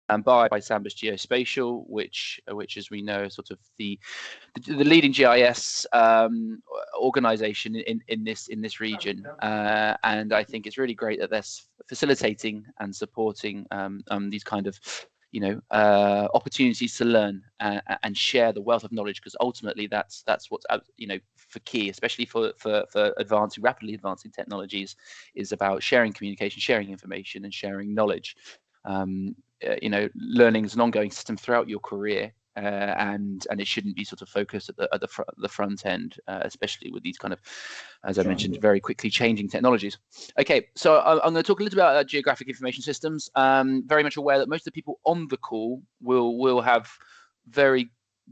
by Sambas Geospatial, which as we know is sort of the leading GIS organization in this region, and I think it's really great that they're facilitating and supporting these kind of opportunities to learn and share the wealth of knowledge, because ultimately that's what's for key, especially for rapidly advancing technologies, is about sharing communication, sharing information, and sharing knowledge. Learning is an ongoing system throughout your career, and it shouldn't be sort of focused at the front end, especially with these kind of, as I mentioned, very quickly changing technologies. Okay, so I'm going to talk a little bit about geographic information systems. Very much aware that most of the people on the call will have very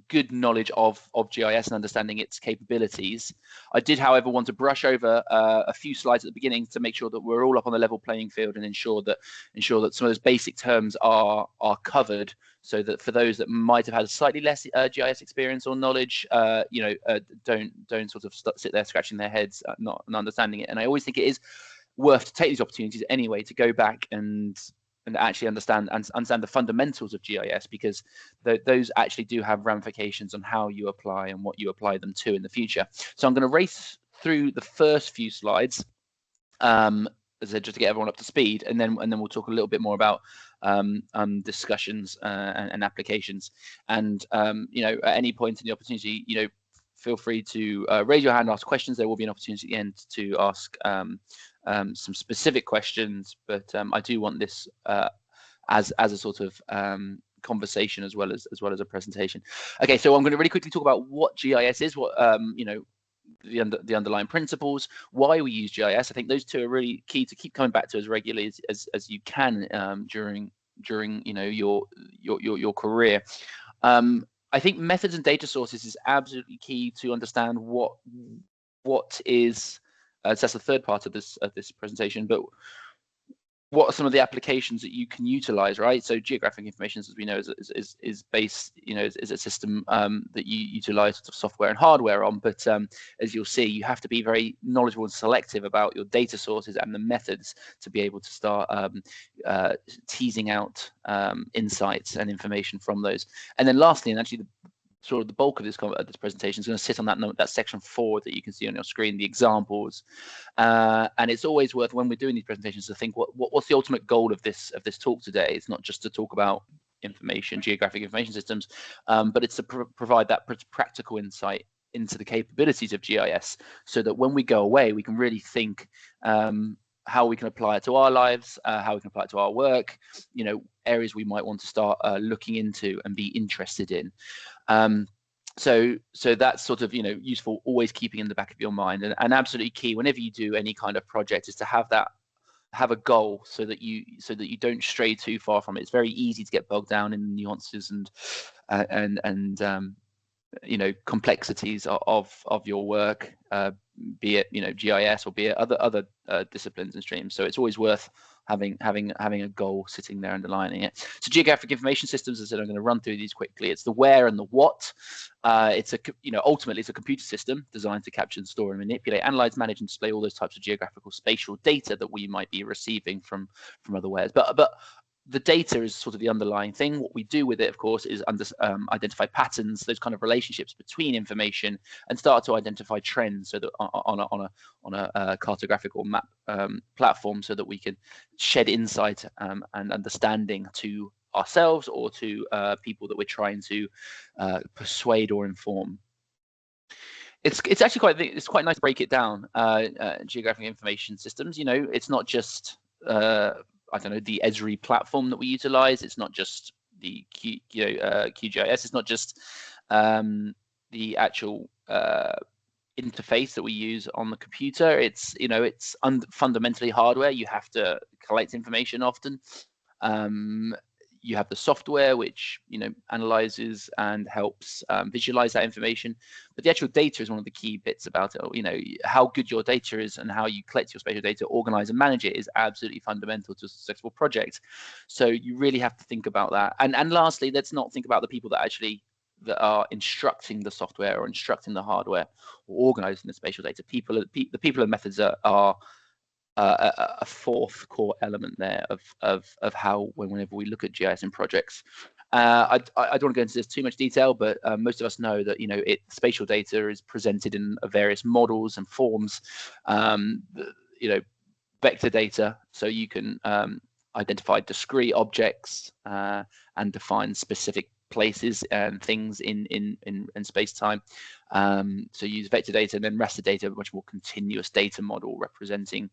good knowledge of GIS and understanding its capabilities. I did, however, want to brush over a few slides at the beginning to make sure that we're all up on the level playing field, and ensure that some of those basic terms are covered, so that for those that might have had a slightly less GIS experience or knowledge, don't sort of sit there scratching their heads, not understanding it. And I always think it is worth to take these opportunities anyway to go back and actually understand the fundamentals of GIS, because those actually do have ramifications on how you apply and what you apply them to in the future. So I'm going to race through the first few slides, as I said, just to get everyone up to speed, and then we'll talk a little bit more about discussions and applications. And at any point in the opportunity, feel free to raise your hand, ask questions. There will be an opportunity at the end to ask some specific questions, but I do want this as a sort of conversation as well as a presentation. Okay, so I'm going to really quickly talk about what GIS is, what the underlying principles, why we use GIS. I think those two are really key to keep coming back to as regularly as you can during your career. I think methods and data sources is absolutely key to understand what is. So that's the third part of this presentation. But what are some of the applications that you can utilize, right? So geographic information, as we know, is based, is a system that you utilize sort of software and hardware on. But as you'll see, you have to be very knowledgeable and selective about your data sources and the methods to be able to start teasing out insights and information from those. And then lastly, and actually sort of the bulk of this presentation is going to sit on that section 4 that you can see on your screen, the examples. And it's always worth, when we're doing these presentations, to think what's the ultimate goal of this talk today. It's not just to talk about geographic information systems, but it's to provide that practical insight into the capabilities of GIS, so that when we go away, we can really think how we can apply it to our lives, how we can apply it to our work, areas we might want to start looking into and be interested in. So that's sort of useful, always keeping in the back of your mind, and absolutely key whenever you do any kind of project is to have a goal, so that you don't stray too far from it. It's very easy to get bogged down in nuances and complexities of your work, be it GIS or be it other disciplines and streams. So it's always worth having a goal sitting there underlining it. So geographic information systems, as I said, I'm going to run through these quickly. It's the where and the what. It's ultimately it's a computer system designed to capture and store and manipulate, analyze, manage, and display all those types of geographical spatial data that we might be receiving from other wares. But the data is sort of the underlying thing. What we do with it, of course, is identify patterns, those kind of relationships between information, and start to identify trends, so that on a cartographic or map platform, so that we can shed insight and understanding to ourselves or to people that we're trying to persuade or inform. It's actually quite nice to break it down. Geographic information systems, it's not just the Esri platform that we utilize. It's not just the QGIS. It's not just the actual interface that we use on the computer. It's fundamentally hardware. You have to collect information often. You have the software, which analyzes and helps visualize that information. But the actual data is one of the key bits about it. How good your data is and how you collect your spatial data, organize and manage it, is absolutely fundamental to a successful project. So you really have to think about that. And lastly, let's not think about the people that are instructing the software or instructing the hardware or organizing the spatial data. The people and methods are a fourth core element there of how whenever we look at GIS in projects. I don't want to go into this too much detail, but most of us know that spatial data is presented in various models and forms. Vector data, so you can identify discrete objects and define specific places and things in space-time. So use vector data, and then raster data, a much more continuous data model representing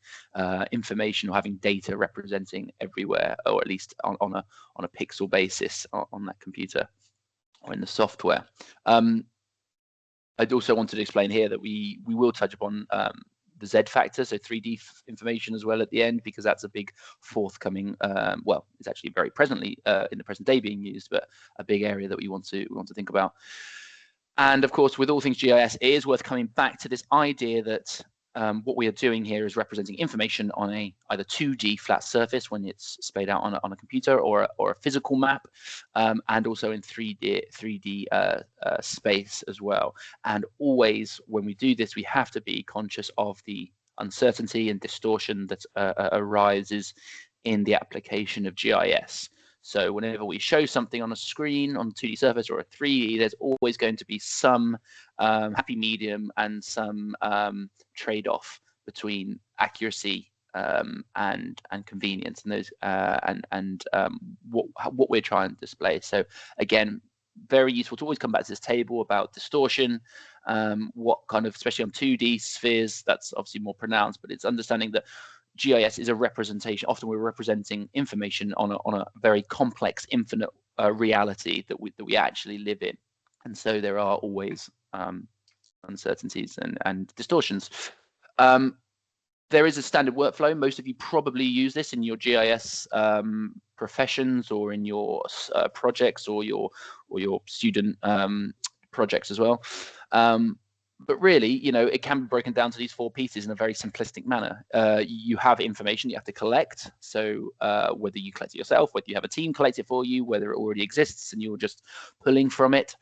information, or having data representing everywhere, or at least on a pixel basis on that computer or in the software. I'd also wanted to explain here that we will touch upon the Z factor, so 3D information as well at the end, because that's a big forthcoming, well, it's actually very presently in the present day being used, but a big area that we want to think about. And of course, with all things GIS, it is worth coming back to this idea that what we are doing here is representing information on a either 2D flat surface when it's splayed out on a computer, or a physical map, and also in 3D space as well. And always when we do this, we have to be conscious of the uncertainty and distortion that arises in the application of GIS. So whenever we show something on a screen, on a 2D surface or a 3D, there's always going to be some happy medium and some trade-off between accuracy and convenience, and those what we're trying to display. So again, very useful to always come back to this table about distortion. What kind of, especially on 2D spheres, that's obviously more pronounced, but it's understanding that GIS is a representation. Often we're representing information on a very complex, infinite reality that we actually live in, and so there are always uncertainties and distortions. There is a standard workflow. Most of you probably use this in your GIS professions, or in your projects, or your student projects as well. But really, it can be broken down to these four pieces in a very simplistic manner. You have information you have to collect. So whether you collect it yourself, whether you have a team collect it for you, whether it already exists and you're just pulling from it,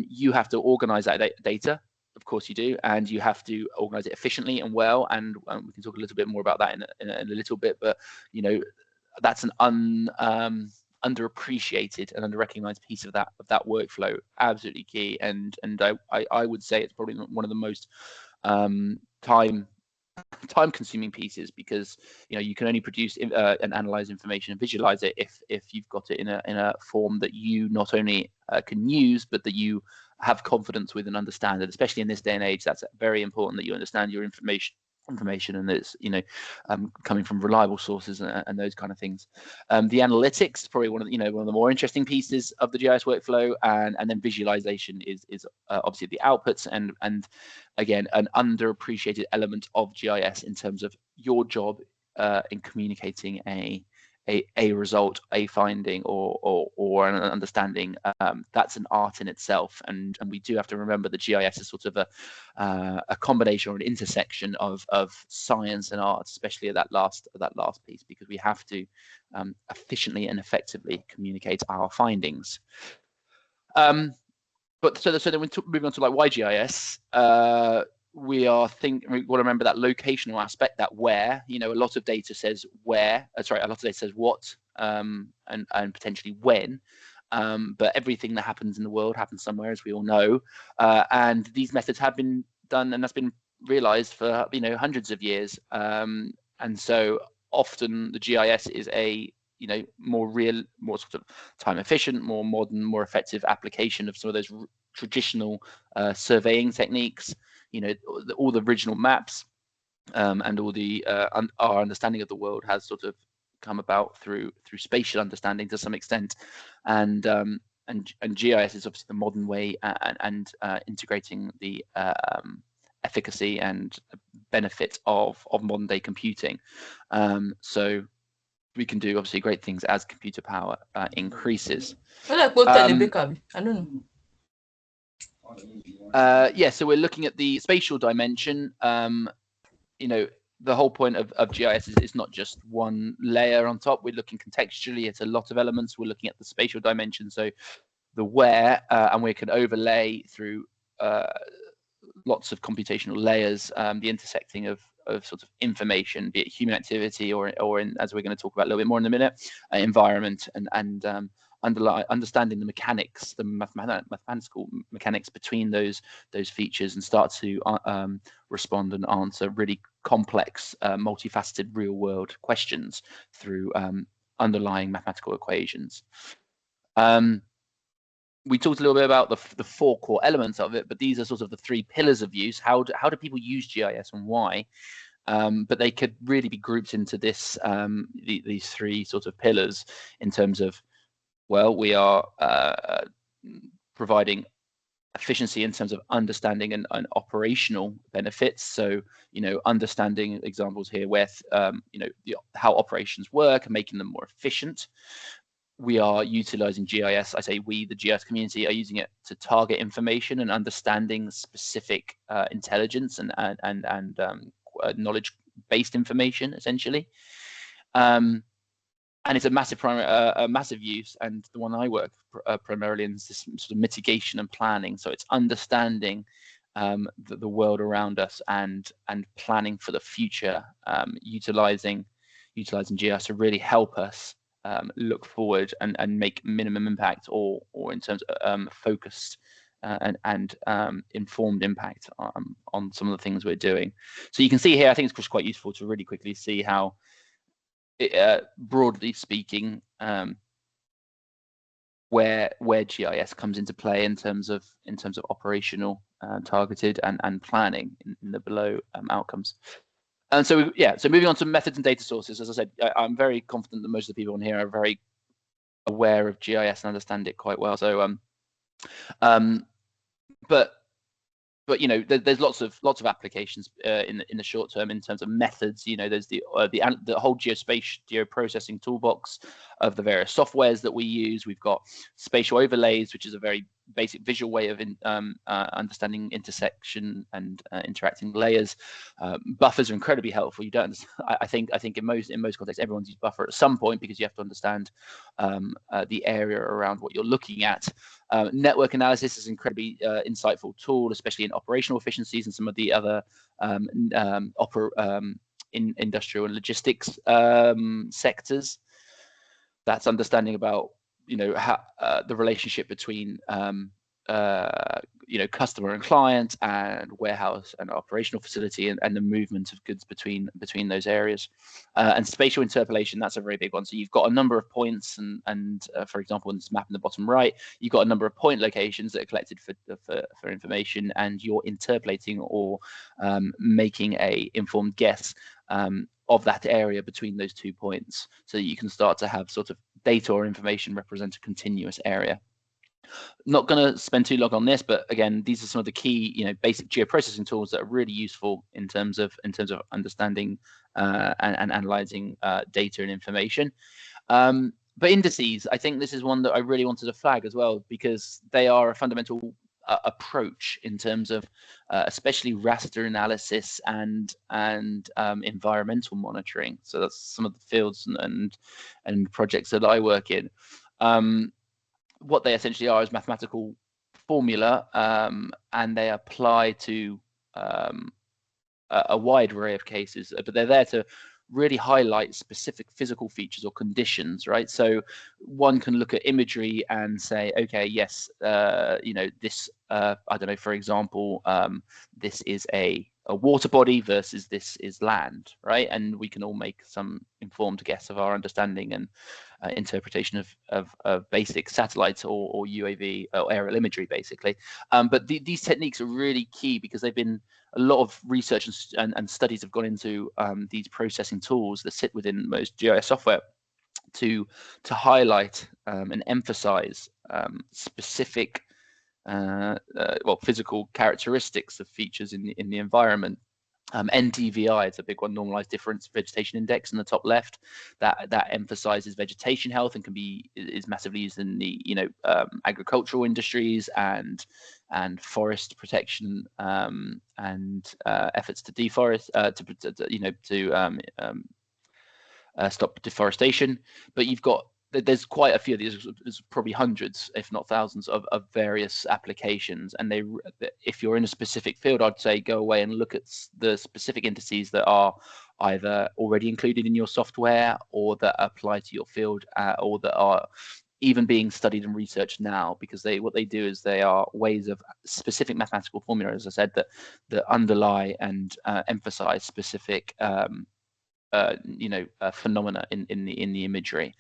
you have to organize that data. Of course you do, and you have to organize it efficiently and well. And we can talk a little bit more about that in a little bit. But that's an underappreciated and underrecognized piece of that workflow. Absolutely key, and I would say it's probably one of the most time-consuming pieces, because you can only produce and analyze information and visualize it if you've got it in a form that you not only can use, but that you have confidence with and understand it. Especially in this day and age, that's very important, that you understand your information, and it's coming from reliable sources and those kind of things. The analytics is probably one of the more interesting pieces of the GIS workflow, and then visualization is obviously the outputs, and again, an underappreciated element of GIS in terms of your job in communicating a result, a finding, or an understanding. That's an art in itself, and we do have to remember that GIS is sort of a combination or an intersection of science and art, especially at that last piece, because we have to efficiently and effectively communicate our findings. But so then we're moving on to like why GIS. We want to remember that locational aspect, that where. A lot of data says where. A lot of data says what, and potentially when. But everything that happens in the world happens somewhere, as we all know. And these methods have been done, and that's been realized for hundreds of years. And so often the GIS is a more real, more sort of time efficient, more modern, more effective application of some of those traditional surveying techniques. All the original maps and all the our understanding of the world has sort of come about through spatial understanding to some extent, and GIS is obviously the modern way and integrating the efficacy and benefit of modern day computing. So we can do obviously great things as computer power increases. I don't know. Yeah, so we're looking at the spatial dimension. The whole point of GIS is not just one layer on top. We're looking contextually at a lot of elements. We're looking at the spatial dimension, so the where, and we can overlay through lots of computational layers, the intersecting of sort of information, be it human activity or in, as we're going to talk about a little bit more in a minute, environment and understanding the mechanics, the mathematical mechanics between those features, and start to respond and answer really complex, multifaceted real-world questions through underlying mathematical equations. We talked a little bit about the four core elements of it, but these are sort of the three pillars of use. How do people use GIS and why? But they could really be grouped into this these three sort of pillars in terms of, well, we are providing efficiency in terms of understanding and operational benefits. So, understanding examples here where, how operations work and making them more efficient. We are utilizing GIS. I say we, the GIS community, are using it to target information and understanding specific intelligence and knowledge-based information, essentially. And it's a massive use, and the one I work primarily in is this sort of mitigation and planning. So it's understanding the world around us and planning for the future, utilizing GIS to really help us look forward and make minimum impact, or in terms of focused and informed impact on some of the things we're doing. So you can see here, I think it's just quite useful to really quickly see how, broadly speaking, where GIS comes into play in terms of operational, targeted and planning in the below outcomes. And so moving on to methods and data sources. As I said, I'm very confident that most of the people on here are very aware of GIS and understand it quite well. So but there's lots of applications in the short term in terms of methods. There's the whole geospatial geoprocessing toolbox of the various softwares that we use. We've got spatial overlays, which is a very basic visual way of understanding intersection and interacting layers. Buffers are incredibly helpful. You don't. I think in most contexts, everyone's used buffer at some point, because you have to understand the area around what you're looking at. Network analysis is an incredibly insightful tool, especially in operational efficiencies and some of the other in industrial and logistics sectors. That's understanding about how the relationship between customer and client, and warehouse and operational facility, and the movement of goods between those areas. And spatial interpolation, that's a very big one. So you've got a number of points, and for example, in this map in the bottom right, you've got a number of point locations that are collected for information, and you're interpolating or making a informed guess of that area between those 2 points, so that you can start to have sort of data or information represent a continuous area. Not going to spend too long on this, but again, these are some of the key, basic geoprocessing tools that are really useful in terms of understanding and analyzing data and information. But indices, I think this is one that I really wanted to flag as well, because they are a fundamental approach in terms of especially raster analysis and environmental monitoring. So that's some of the fields and projects that I work in. What they essentially are is mathematical formula, and they apply to a wide array of cases, but they're there to really highlight specific physical features or conditions, right? So one can look at imagery and say, okay, yes, this, I don't know, for example, this is a water body versus this is land, right? And we can all make some informed guess of our understanding and interpretation of basic satellites or UAV or aerial imagery, basically. But these techniques are really key, because they've been a lot of research and studies have gone into these processing tools that sit within most GIS software to highlight and emphasize specific physical characteristics of features in the environment. NDVI is a big one, normalized difference vegetation index in the top left, that emphasizes vegetation health and is massively used in the agricultural industries and forest protection and efforts to deforest stop deforestation. But you've got there's quite a few of these. There's probably hundreds, if not thousands, of various applications. And if you're in a specific field, I'd say go away and look at the specific indices that are either already included in your software or that apply to your field, or that are even being studied and researched now, because what they do is they are ways of specific mathematical formula, as I said, that underlie and emphasize specific phenomena in the imagery.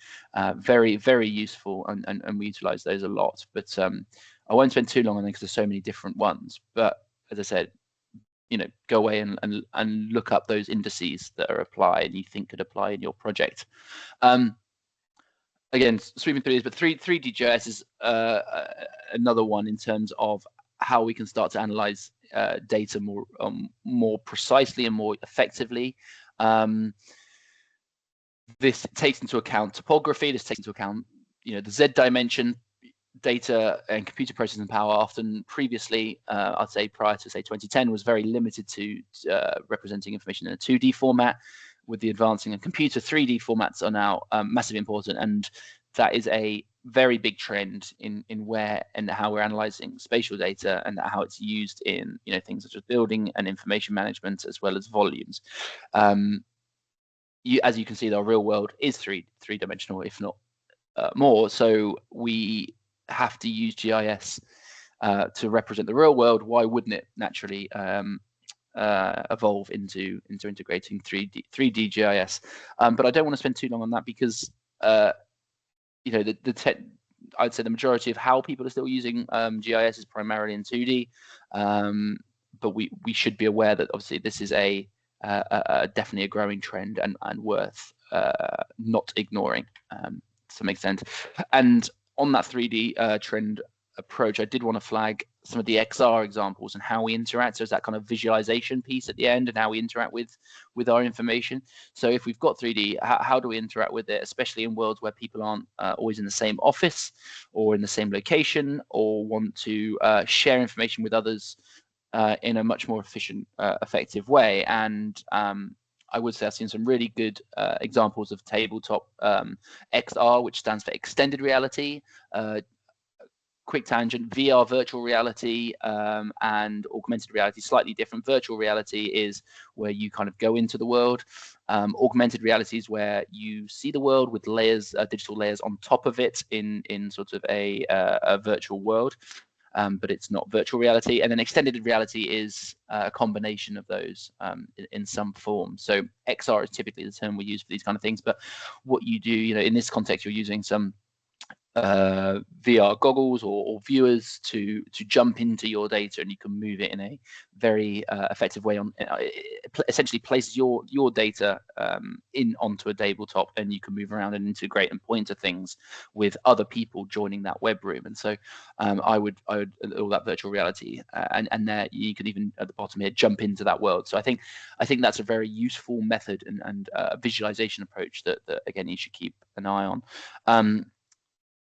Very, very useful, and we utilize those a lot. But I won't spend too long on them because there's so many different ones. But as I said, go away and look up those indices that are applied and you think could apply in your project. Again, sweeping through these, but 3D GIS is another one in terms of how we can start to analyze data more precisely and more effectively. This takes into account topography. This takes into account, the Z dimension. Data and computer processing power often previously, I'd say prior to 2010, was very limited to representing information in a 2D format. With the advancing of computer, 3D formats are now massively important, and that is a very big trend in where and how we're analyzing spatial data and how it's used in things such as building and information management, as well as volumes. As you can see, our real world is three-dimensional, if not more. So we have to use GIS to represent the real world. Why wouldn't it naturally evolve into integrating 3D GIS? But I don't want to spend too long on that because I'd say the majority of how people are still using GIS is primarily in 2D. But we should be aware that obviously this is definitely a growing trend and worth not ignoring to some extent. And on that 3D trend approach, I did want to flag some of the XR examples and how we interact. So it's that kind of visualization piece at the end and how we interact with our information. So if we've got 3D, how do we interact with it, especially in worlds where people aren't always in the same office or in the same location, or want to share information with others in a much more efficient, effective way. And I would say I've seen some really good examples of tabletop XR, which stands for extended reality, quick tangent, VR, virtual reality, and augmented reality, slightly different. Virtual reality is where you kind of go into the world. Augmented reality is where you see the world with layers, digital layers on top of it in sort of a virtual world. But it's not virtual reality. And then extended reality is a combination of those in some form. So XR is typically the term we use for these kind of things. But what you do, in this context, you're using some VR goggles or viewers to jump into your data, and you can move it in a very effective way. It essentially places your data onto a tabletop, and you can move around and integrate and point to things with other people joining that web room. And so I would all that virtual reality, and there you can even at the bottom here jump into that world. So I think that's a very useful method and visualization approach that again you should keep an eye on.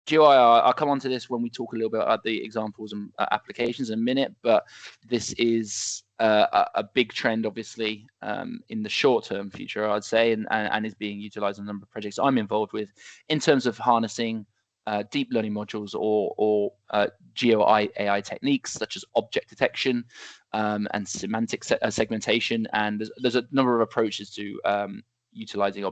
GIR, I'll come on to this when we talk a little bit about the examples and applications in a minute, but this is a big trend, obviously, in the short-term future, I'd say, and is being utilized in a number of projects I'm involved with in terms of harnessing deep learning modules or GeoAI techniques such as object detection and semantic segmentation. And there's a number of approaches to utilizing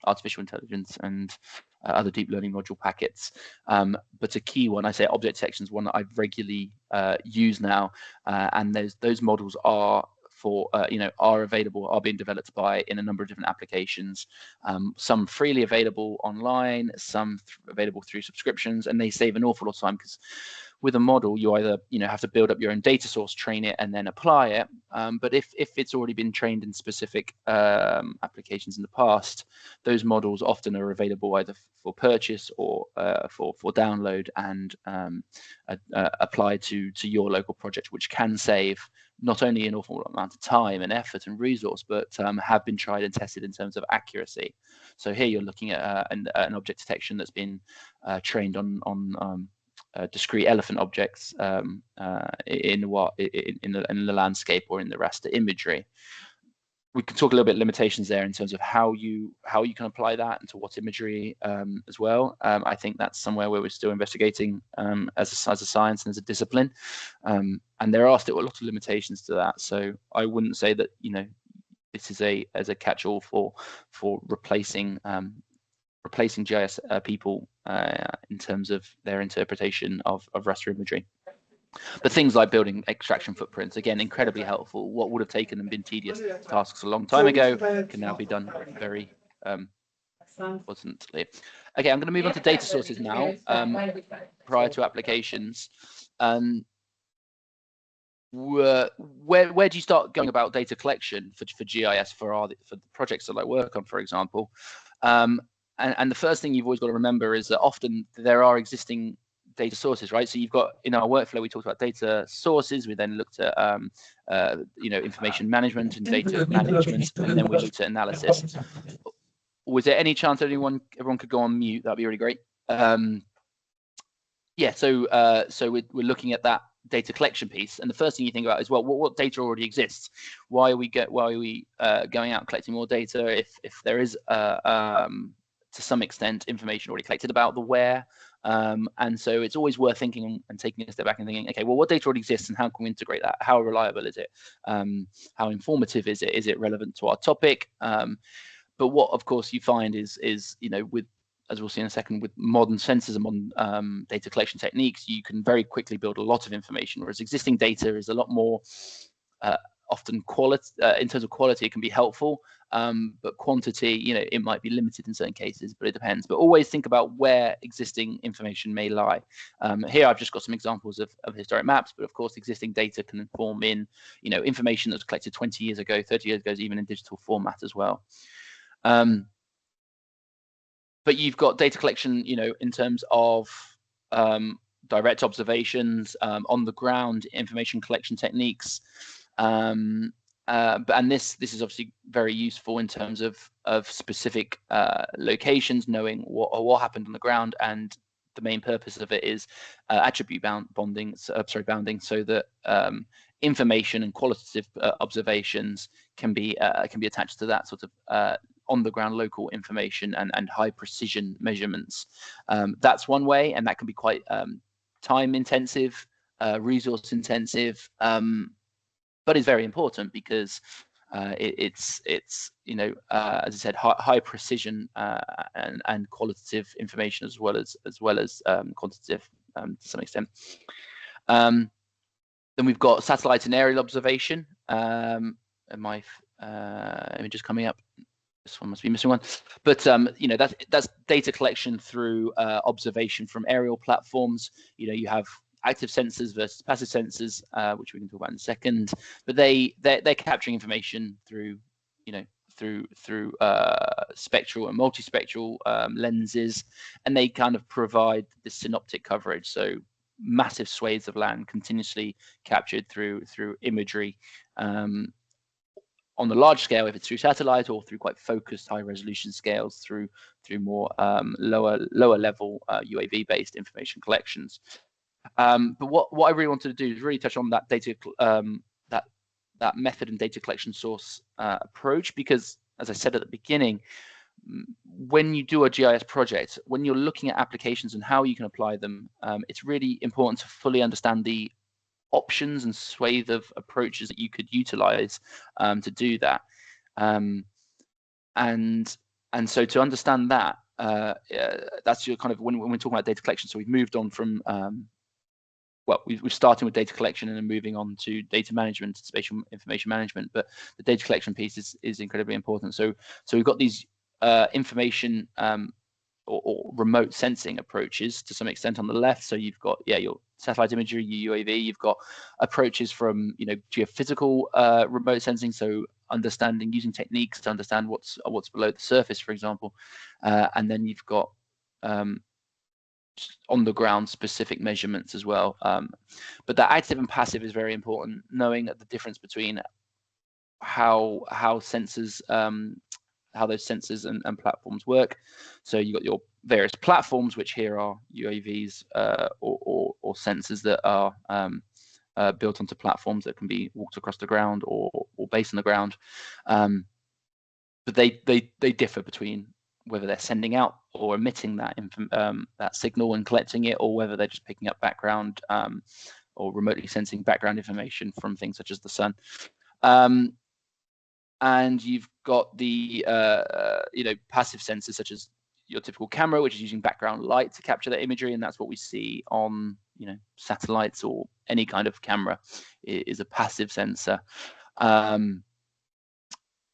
artificial intelligence and other deep learning module packets. But a key one, I say object detection, is one that I regularly use now, and those models are being developed in a number of different applications, some freely available online, some available through subscriptions, and they save an awful lot of time because with a model, you either have to build up your own data source, train it, and then apply it. But if it's already been trained in specific applications in the past, those models often are available either for purchase or for download and applied to your local project, which can save not only an awful amount of time and effort and resource, but have been tried and tested in terms of accuracy. So here you're looking at an object detection that's been trained on discrete elephant objects in the landscape or in the raster imagery. we can talk a little bit limitations there in terms of how you can apply that and to what imagery as well. I think that's somewhere where we're still investigating as a science and as a discipline, and there are still a lot of limitations to that. So I wouldn't say that this is as a catch-all for replacing GIS people in terms of their interpretation of raster imagery. But things like building extraction footprints, again, incredibly helpful. What would have taken and been tedious tasks a long time ago can now be done very pleasantly. Okay, I'm going to move on to data sources now, prior to applications. Where do you start going about data collection for GIS for the projects that I work on, for example? And the first thing you've always got to remember is that often there are existing data sources, right? So you've got, in our workflow, we talked about data sources. We then looked at information management and data management, and then we looked at analysis. Was there any chance everyone could go on mute? That'd be really great. Yeah, so we're looking at that data collection piece, and the first thing you think about is, well, what data already exists? Why are we going out and collecting more data if there is to some extent information already collected about the where? And so it's always worth thinking and taking a step back and thinking, okay, well, what data already exists and how can we integrate that? How reliable is it? How informative is it? Is it relevant to our topic? But what, of course, you find is with, as we'll see in a second, with modern sensors and modern data collection techniques, you can very quickly build a lot of information, whereas existing data is a lot more often quality. In terms of quality, it can be helpful, but quantity, it might be limited in certain cases, but it depends. But always think about where existing information may lie. Here I've just got some examples of historic maps, but of course existing data can inform in information that was collected 20 years ago, 30 years ago, even in digital format as well. But you've got data collection, in terms of direct observations, on the ground information collection techniques, and this is obviously very useful in terms of specific locations, knowing what happened on the ground, and the main purpose of it is attribute bounding, so that information and qualitative observations can be attached to that sort of on the ground local information and high precision measurements. That's one way, and that can be quite time intensive, resource intensive, but is very important because it's as I said, high precision and qualitative information as well as quantitative to some extent. Then we've got satellite and aerial observation. And my image is coming up. This one must be missing one, but that's data collection through observation from aerial platforms. You have active sensors versus passive sensors, which we can talk about in a second. But they're capturing information through spectral and multispectral lenses, and they kind of provide the synoptic coverage. So massive swathes of land continuously captured through imagery. On the large scale, if it's through satellite, or through quite focused high resolution scales through more lower level UAV based information collections. But what I really wanted to do is really touch on that data that method and data collection source approach, because as I said at the beginning, when you do a GIS project, when you're looking at applications and how you can apply them, it's really important to fully understand the options and swathe of approaches that you could utilize to do that, and so to understand that, that's your kind of when we're talking about data collection. So we've moved on from we've started with data collection and then moving on to data management, spatial information management, but the data collection piece is incredibly important. So we've got these information or remote sensing approaches to some extent on the left. So you've got your satellite imagery, your UAV. You've got approaches from geophysical remote sensing, so using techniques to understand what's below the surface, for example, and then you've got on the ground specific measurements as well. But that active and passive is very important, knowing the difference between how sensors how those sensors and platforms work. So you've got your various platforms, which here are UAVs or sensors that are built onto platforms that can be walked across the ground or based on the ground. But they differ between whether they're sending out or emitting that that signal and collecting it, or whether they're just picking up background or remotely sensing background information from things such as the sun. And you've got the passive sensors such as your typical camera, which is using background light to capture that imagery, and that's what we see on satellites or any kind of camera is a passive sensor. But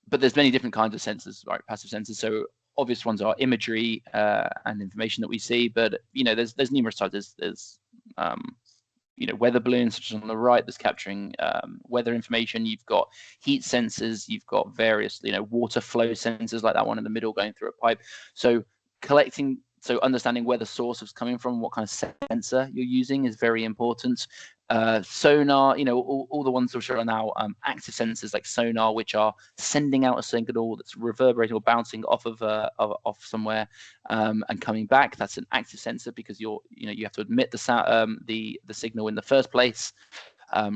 there's many different kinds of sensors, right? Passive sensors. So obvious ones are imagery and information that we see, but there's numerous types. There's weather balloons, such as on the right, that's capturing weather information. You've got heat sensors. You've got various water flow sensors, like that one in the middle going through a pipe. So understanding where the source is coming from, what kind of sensor you're using is very important. Sonar, all the ones which are now active sensors like sonar, which are sending out a signal that's reverberating or bouncing off of off somewhere and coming back. That's an active sensor because you have to emit the signal in the first place.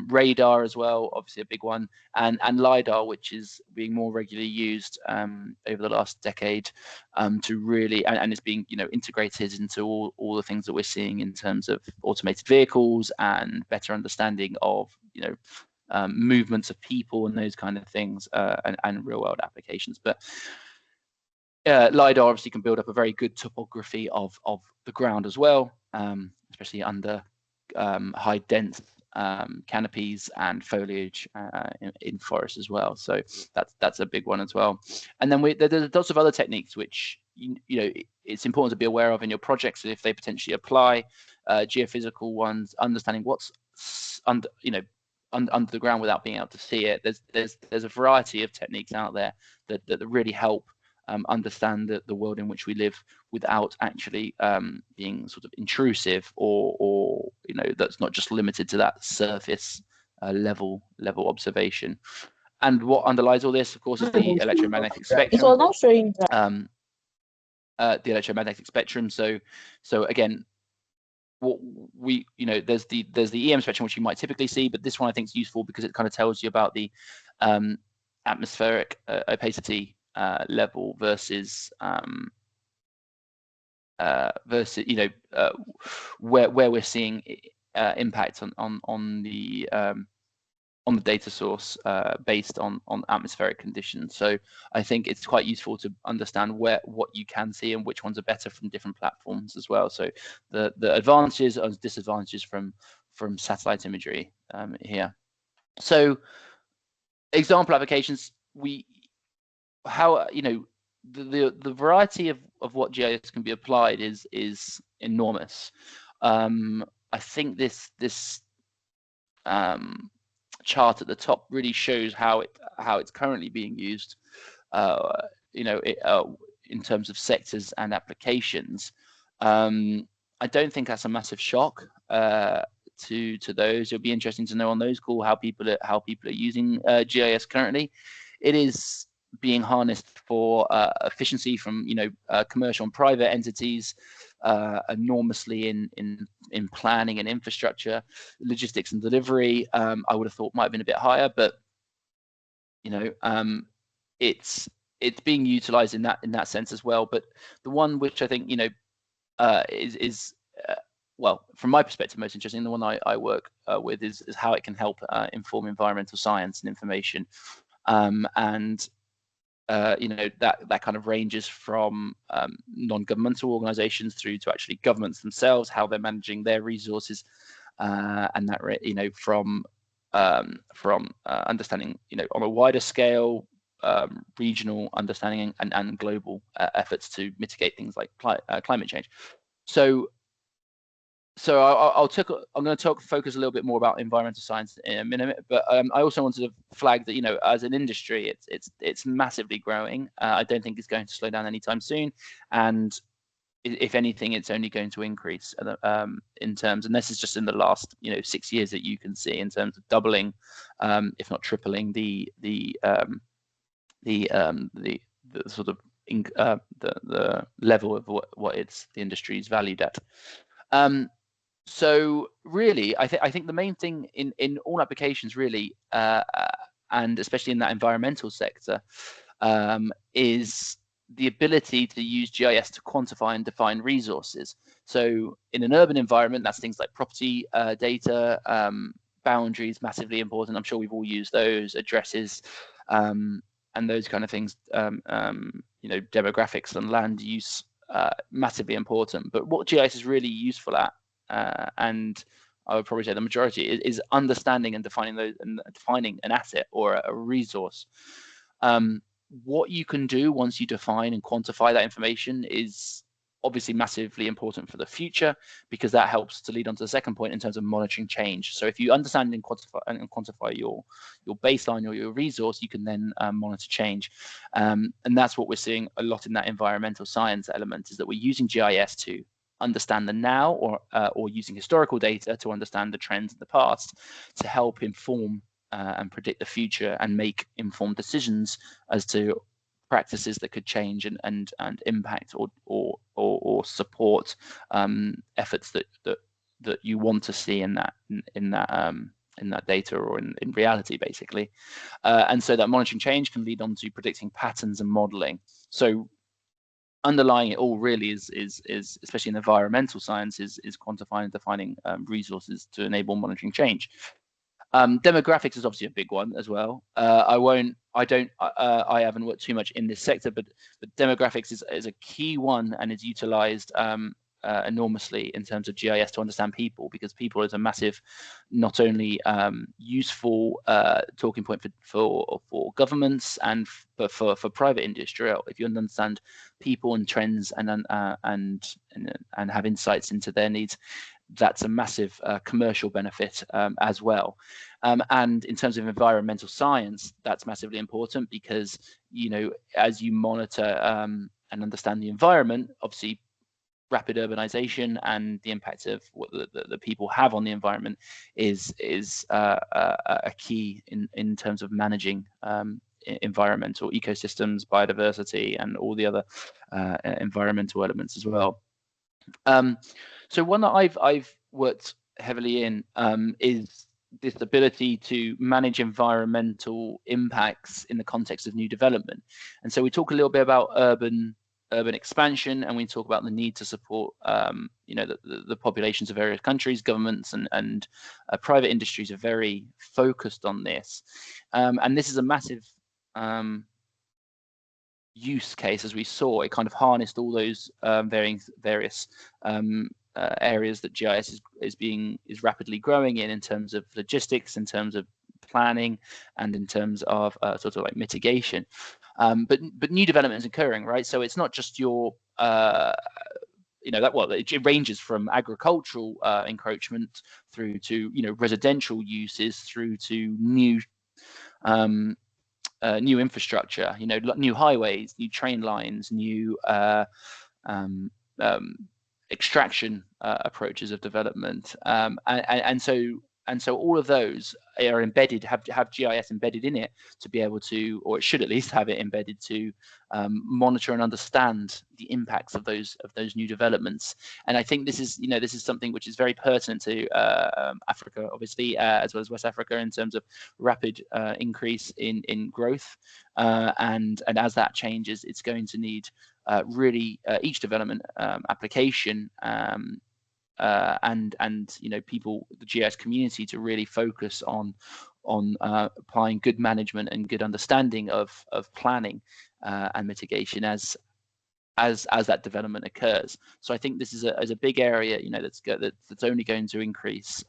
Radar as well, obviously a big one, and LiDAR, which is being more regularly used over the last decade to really, and it's being integrated into all the things that we're seeing in terms of automated vehicles and better understanding of movements of people and those kind of things and real world applications. But LiDAR obviously can build up a very good topography of the ground as well, especially under high dense canopies and foliage in forests as well. So that's a big one as well. And then there's lots of other techniques which it's important to be aware of in your projects if they potentially apply. Geophysical ones, understanding what's under the ground without being able to see it. There's a variety of techniques out there that really help understand the world in which we live without actually being sort of intrusive or that's not just limited to that surface level observation. And what underlies all this, of course, is the electromagnetic spectrum. It was not showing that. The electromagnetic spectrum. So again, what we there's the EM spectrum, which you might typically see, but this one I think is useful because it kind of tells you about the atmospheric opacity level versus where we're seeing impact on the data source based on atmospheric conditions. So I think it's quite useful to understand what you can see and which ones are better from different platforms as well. So the advantages and disadvantages from satellite imagery here. So example applications, the variety of what GIS can be applied is enormous. I think this chart at the top really shows how it's currently being used. In terms of sectors and applications. I don't think that's a massive shock to those. It'll be interesting to know on those calls how people are using GIS currently. It is being harnessed for efficiency from commercial and private entities, enormously in planning and infrastructure, logistics and delivery. I would have thought might have been a bit higher, but it's being utilized in that sense as well. But the one which I think is well, from my perspective, most interesting, the one I work with is how it can help inform environmental science and information. That kind of ranges from non-governmental organizations through to actually governments themselves, how they're managing their resources, and that from understanding on a wider scale, regional understanding and global efforts to mitigate things like climate change. So I'm going to focus a little bit more about environmental science in a minute, but I also wanted to flag that as an industry, it's massively growing. I don't think it's going to slow down anytime soon, and if anything, it's only going to increase in terms. And this is just in the last 6 years that you can see in terms of doubling, if not tripling the sort of the level of what the industry is valued at. So really, I think the main thing in all applications really, and especially in that environmental sector, is the ability to use GIS to quantify and define resources. So in an urban environment, that's things like property data, boundaries, massively important. I'm sure we've all used those, addresses, and those kind of things. Demographics and land use, massively important. But what GIS is really useful at, and I would probably say the majority is understanding and defining those, and defining an asset or a resource. What you can do once you define and quantify that information is obviously massively important for the future, because that helps to lead on to the second point in terms of monitoring change. So if you understand and quantify your baseline or your resource, you can then monitor change. And that's what we're seeing a lot in that environmental science element, is that we're using GIS to understand the now, or using historical data to understand the trends in the past, to help inform and predict the future and make informed decisions as to practices that could change and impact or support efforts that you want to see in that data, or in reality, basically. And so that monitoring change can lead on to predicting patterns and modeling. So underlying it all really is especially in environmental science, is quantifying and defining resources to enable monitoring change. Demographics is obviously a big one as well. I haven't worked too much in this sector, but demographics is a key one, and is utilized enormously in terms of GIS to understand people, because people is a massive, not only useful talking point for governments but for private industry. If you understand people and trends and have insights into their needs, that's a massive commercial benefit as well. And in terms of environmental science, that's massively important, because as you monitor and understand the environment, obviously rapid urbanization and the impact of what the people have on the environment is a key in terms of managing environmental ecosystems, biodiversity, and all the other environmental elements as well. So one that I've worked heavily in is this ability to manage environmental impacts in the context of new development. And so we talk a little bit about urban expansion, and we talk about the need to support the populations of various countries. Governments and private industries are very focused on this, and this is a massive use case. As we saw, it kind of harnessed all those various areas that GIS is rapidly growing in terms of logistics, in terms of planning, and in terms of sort of like mitigation. But new development is occurring, right? So it's not just your it ranges from agricultural encroachment through to residential uses, through to new infrastructure, new highways, new train lines, new extraction approaches of development, and so all of those are embedded, have GIS embedded in it, to be able to, or it should at least have it embedded to monitor and understand the impacts of those new developments. And I think this is something which is very pertinent to Africa, obviously, as well as West Africa, in terms of rapid increase in growth, and as that changes, it's going to need really each development application and people, the GIS community, to really focus on applying good management and good understanding of planning and mitigation as that development occurs. So I think this is a big area, that's only going to increase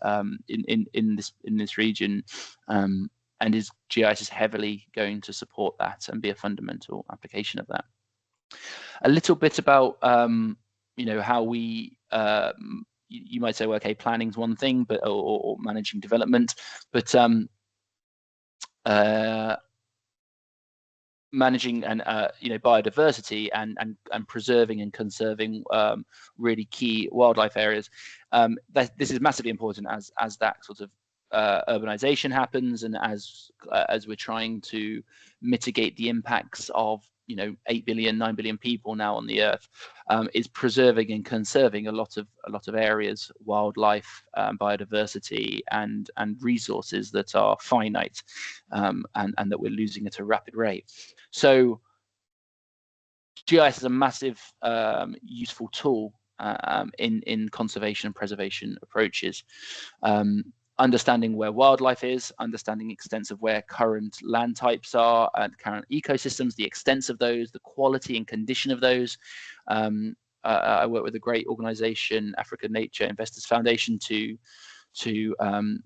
in this region, and GIS is heavily going to support that and be a fundamental application of that. A little bit about how we you might say, well, okay, planning is one thing, but or managing development, but managing and biodiversity and preserving and conserving really key wildlife areas. This is massively important as that sort of urbanization happens, and as we're trying to mitigate the impacts of 8 billion, 9 billion people now on the earth, is preserving and conserving a lot of areas, wildlife, biodiversity, and resources that are finite, and that we're losing at a rapid rate. So GIS is a massive useful tool in conservation and preservation approaches. Understanding where wildlife is, understanding the extents of where current land types are and current ecosystems, the extents of those, the quality and condition of those. I work with a great organization, African Nature Investors Foundation, to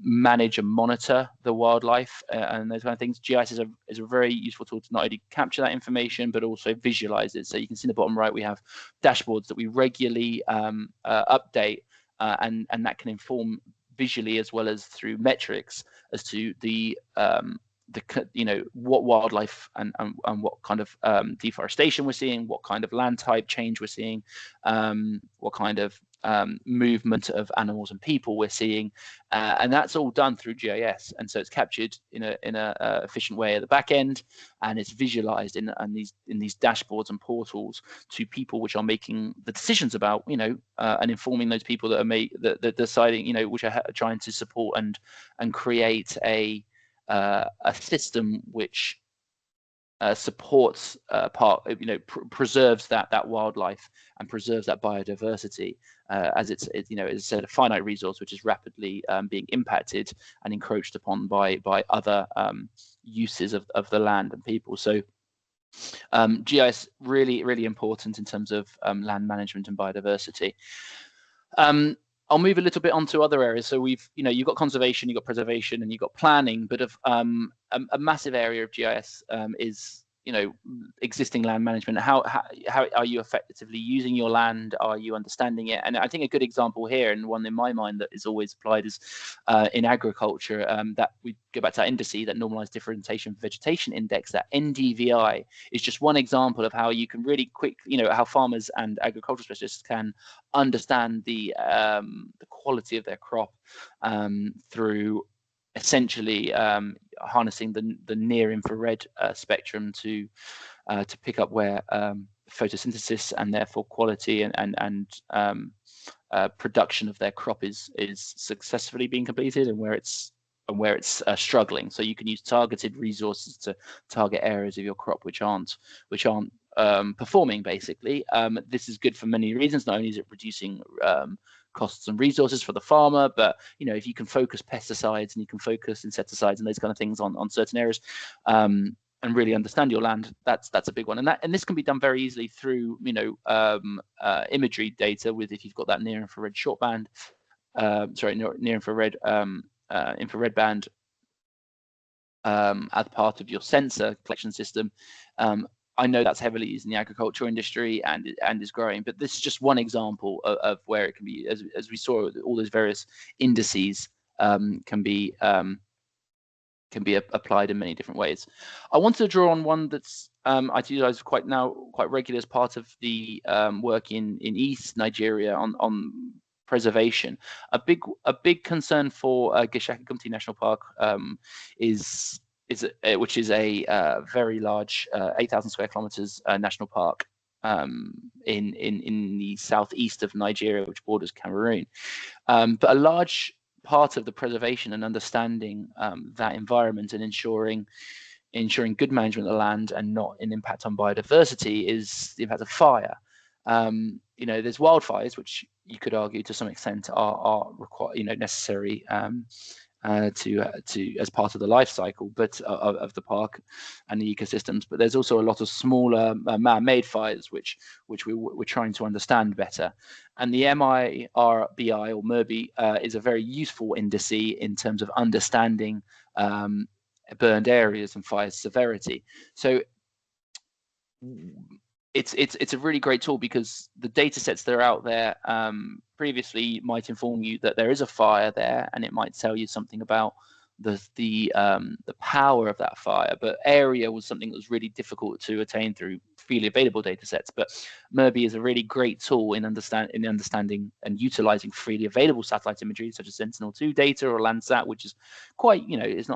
manage and monitor the wildlife and those kind of things. GIS is a very useful tool to not only capture that information, but also visualize it. So you can see in the bottom right, we have dashboards that we regularly update, and that can inform visually as well as through metrics as to the what wildlife and what kind of deforestation we're seeing, what kind of land type change we're seeing, what kind of movement of animals and people we're seeing, and that's all done through GIS. And so it's captured in a efficient way at the back end, and it's visualized in these dashboards and portals to people which are making the decisions about and informing those people that are deciding which are trying to support and create a system which supports preserves that wildlife and preserves that biodiversity, as it's as I said, a finite resource which is rapidly being impacted and encroached upon by other uses of the land and people. So GIS really important in terms of land management and biodiversity. I'll move a little bit onto other areas. So you've got conservation, you've got preservation, and you've got planning. But a massive area of GIS is existing land management. How are you effectively using your land? Are you understanding it? And I think a good example here, and one in my mind that is always applied, is in agriculture. That we go back to that indice, that normalized differentiation vegetation index, that NDVI, is just one example of how you can really how farmers and agricultural specialists can understand the quality of their crop through essentially harnessing the near infrared spectrum to pick up where photosynthesis and therefore quality and production of their crop is successfully being completed, and where it's struggling. So you can use targeted resources to target areas of your crop which aren't performing, basically. This is good for many reasons. Not only is it reducing costs and resources for the farmer, but if you can focus pesticides and you can focus insecticides and those kind of things on certain areas, and really understand your land, that's a big one. And this can be done very easily through imagery data, with if you've got that near infrared shortband, near infrared infrared band as part of your sensor collection system. I know that's heavily used in the agricultural industry and is growing, but this is just one example of where it can be, as we saw, all those various indices can be applied in many different ways. I wanted to draw on one that's I utilize quite regularly as part of the work in East Nigeria on preservation. A big concern for Gishaka National Park which is a very large 8,000 square kilometers national park in the southeast of Nigeria, which borders Cameroon. But a large part of the preservation and understanding that environment and ensuring good management of the land and not an impact on biodiversity is the impact of fire. There's wildfires, which you could argue to some extent are necessary to as part of the life cycle, but of the park and the ecosystems. But there's also a lot of smaller man-made fires which we're trying to understand better. And the MIRBI or MERBI is a very useful indice in terms of understanding burned areas and fire severity. So it's a really great tool, because the data sets that are out there previously might inform you that there is a fire there, and it might tell you something about the power of that fire. But area was something that was really difficult to attain through freely available data sets. But MERBI is a really great tool in understanding and utilizing freely available satellite imagery, such as Sentinel-2 data or Landsat, which is quite, it's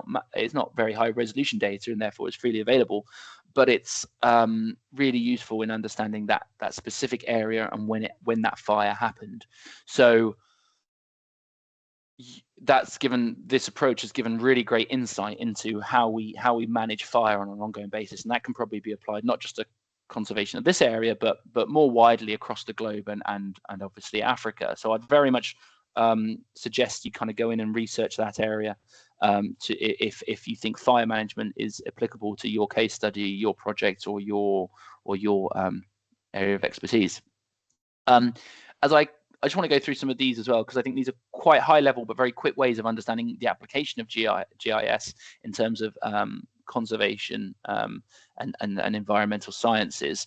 not very high resolution data, and therefore it's freely available. But it's really useful in understanding that specific area and when that fire happened. So this approach has given really great insight into how we manage fire on an ongoing basis, and that can probably be applied not just to conservation of this area, but more widely across the globe and obviously Africa. So I'd very much suggest you kind of go in and research that area if you think fire management is applicable to your case study, your project, or your area of expertise. I just want to go through some of these as well, because I think these are quite high level but very quick ways of understanding the application of GIS in terms of conservation and environmental sciences.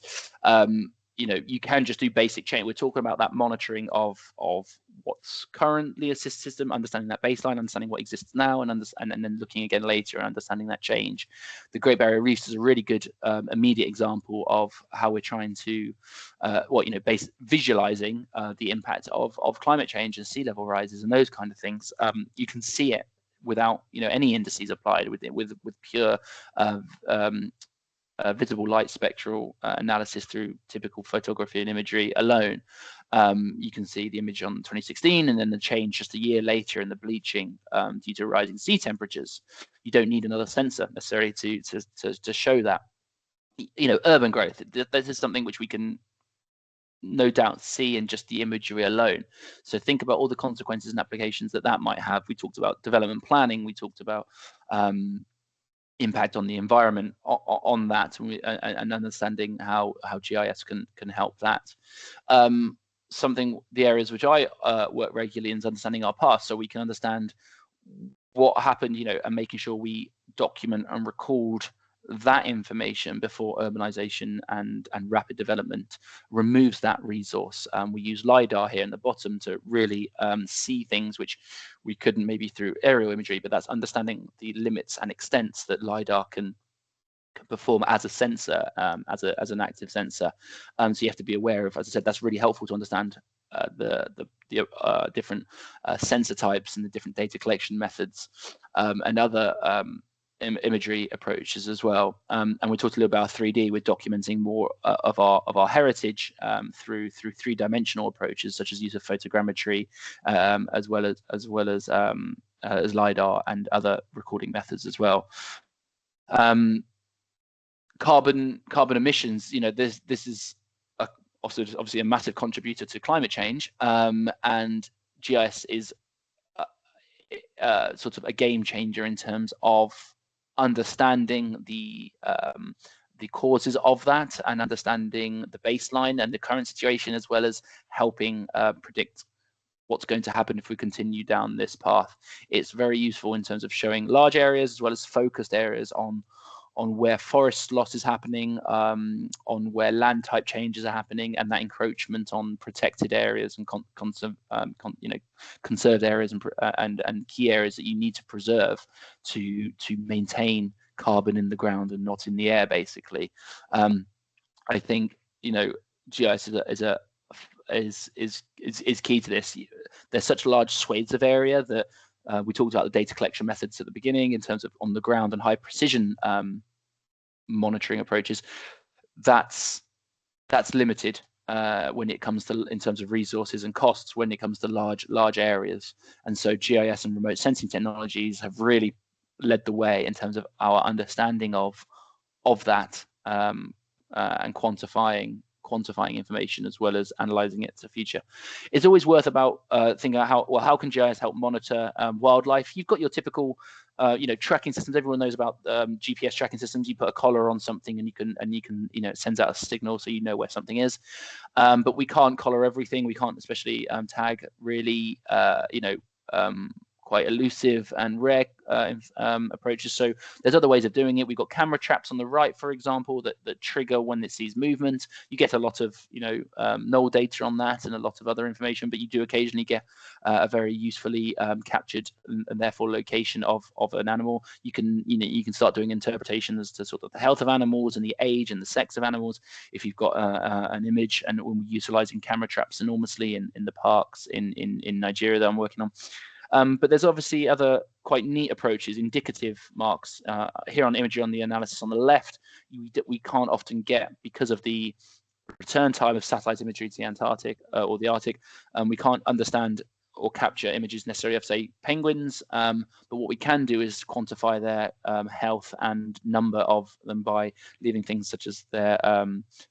You can just do basic change. We're talking about that monitoring of what's currently a system, understanding that baseline, understanding what exists now, and then looking again later and understanding that change. The Great Barrier Reef is a really good immediate example of how we're trying to, visualizing the impact of climate change and sea level rises and those kind of things. You can see it without any indices applied, with pure visible light spectral analysis through typical photography and imagery alone. You can see the image on 2016 and then the change just a year later in the bleaching due to rising sea temperatures. You don't need another sensor necessarily to show that. Urban growth, this is something which we can no doubt see in just the imagery alone. So think about all the consequences and applications that might have. We talked about development planning, we talked about impact on the environment on that, and understanding how GIS can help that. The areas which I work regularly in is understanding our past, so we can understand what happened, and making sure we document and record that information before urbanization and rapid development removes that resource. We use LiDAR here in the bottom to really see things which we couldn't maybe through aerial imagery, but that's understanding the limits and extents that LiDAR can perform as a sensor, as an active sensor. So you have to be aware of, as I said, that's really helpful to understand the different sensor types and the different data collection methods and other imagery approaches as well. And we talked a little about 3D. We're documenting more of our heritage through three-dimensional approaches, such as use of photogrammetry, as well as LiDAR and other recording methods as well. Carbon emissions. This is also obviously a massive contributor to climate change, and GIS is sort of a game changer in terms of understanding the causes of that and understanding the baseline and the current situation, as well as helping predict what's going to happen if we continue down this path. It's very useful in terms of showing large areas as well as focused areas on where forest loss is happening, on where land type changes are happening, and that encroachment on protected areas and conserved areas and key areas that you need to preserve to maintain carbon in the ground and not in the air, basically. I think GIS is key to this. There's such large swathes of area that we talked about the data collection methods at the beginning in terms of on the ground and high precision monitoring approaches. That's limited when it comes to, in terms of resources and costs, when it comes to large areas. And so GIS and remote sensing technologies have really led the way in terms of our understanding of that and quantifying information as well as analyzing it to future. It's always worth about thinking about how can GIS help monitor wildlife. You've got your typical tracking systems. Everyone knows about GPS tracking systems. You put a collar on something and you can it sends out a signal so you know where something is. But we can't collar everything. We can't especially tag really quite elusive and rare approaches. So there's other ways of doing it. We've got camera traps on the right, for example, that trigger when it sees movement. You get a lot of null data on that and a lot of other information, but you do occasionally get a very usefully captured and therefore location of an animal. You can start doing interpretation as to sort of the health of animals and the age and the sex of animals if you've got an image. And when we're utilizing camera traps enormously in the parks in Nigeria that I'm working on. But there's obviously other quite neat approaches, indicative marks. Here on imagery on the analysis on the left, we can't often get, because of the return time of satellite imagery to the Antarctic or the Arctic, we can't understand or capture images necessarily of, say, penguins, but what we can do is quantify their health and number of them by leaving things such as their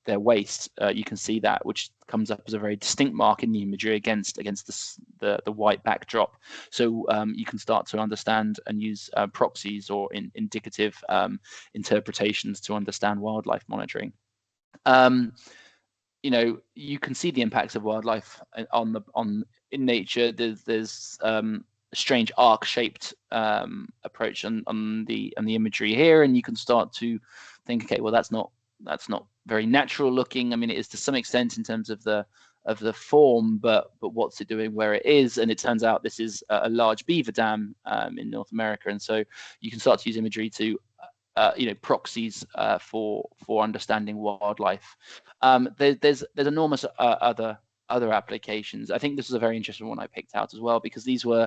waist. You can see that, which comes up as a very distinct mark in the imagery against the white backdrop. So you can start to understand and use proxies or indicative interpretations to understand wildlife monitoring. You can see the impacts of wildlife in nature. There's a strange arc-shaped approach on the imagery here, and you can start to think, okay, well, that's not very natural looking. I mean, it is to some extent in terms of the form, but what's it doing where it is? And it turns out this is a large beaver dam in North America, and so you can start to use imagery to proxies for understanding wildlife. There's enormous other applications. I think this is a very interesting one I picked out as well, because these were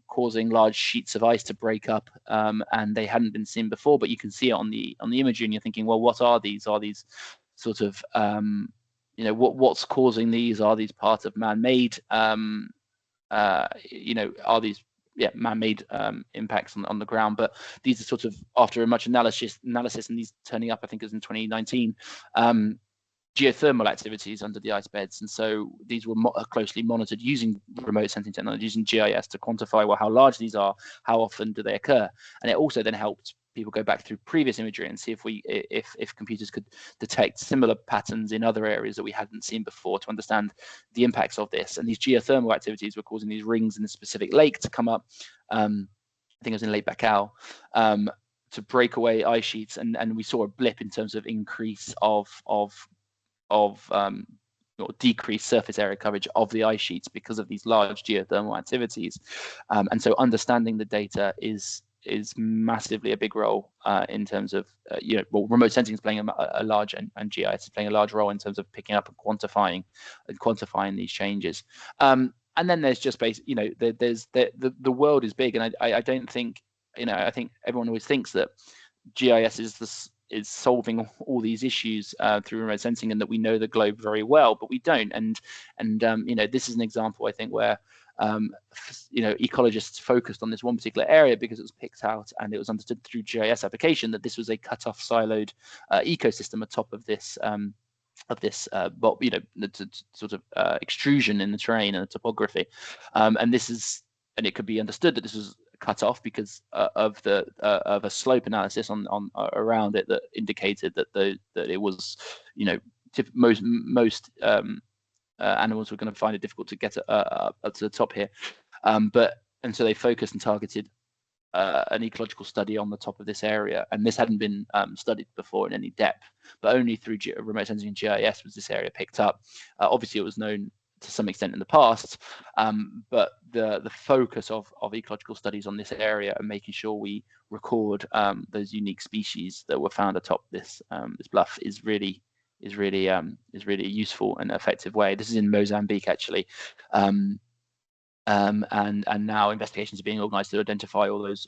causing large sheets of ice to break up, and they hadn't been seen before. But you can see it on the imagery, and you're thinking, well, what are these? Are these sort of what's causing these? Are these part of man-made? Are these man-made impacts on the ground? But these are sort of, after much analysis, and these turning up, I think it was in 2019, geothermal activities under the ice beds. And so these were closely monitored using remote sensing technology, using GIS to quantify, well, how large these are, how often do they occur. And it also then helped people go back through previous imagery and see if computers could detect similar patterns in other areas that we hadn't seen before, to understand the impacts of this. And these geothermal activities were causing these rings in a specific lake to come up. I think it was in Lake Baikal, to break away ice sheets, and we saw a blip in terms of increase of decreased surface area coverage of the ice sheets because of these large geothermal activities. And so understanding the data is massively a big role in terms of remote sensing is playing a large, and GIS is playing a large role in terms of picking up and quantifying these changes. And then there's just there's the world is big, and I don't think, I think everyone always thinks that GIS is solving all these issues through remote sensing, and that we know the globe very well, but we don't. And this is an example, I think, where ecologists focused on this one particular area because it was picked out and it was understood through GIS application that this was a cut-off, siloed ecosystem atop of this sort of extrusion in the terrain and the topography, and it could be understood that this was cut off because of a slope analysis on around it that indicated that it was, most animals were going to find it difficult to get up to the top here, and so they focused and targeted an ecological study on the top of this area, and this hadn't been studied before in any depth, but only through remote sensing and GIS was this area picked up. Obviously, it was known to some extent in the past, but the focus of ecological studies on this area and making sure we record those unique species that were found atop this bluff is really a useful and effective way. This is in Mozambique, actually, and now investigations are being organised to identify all those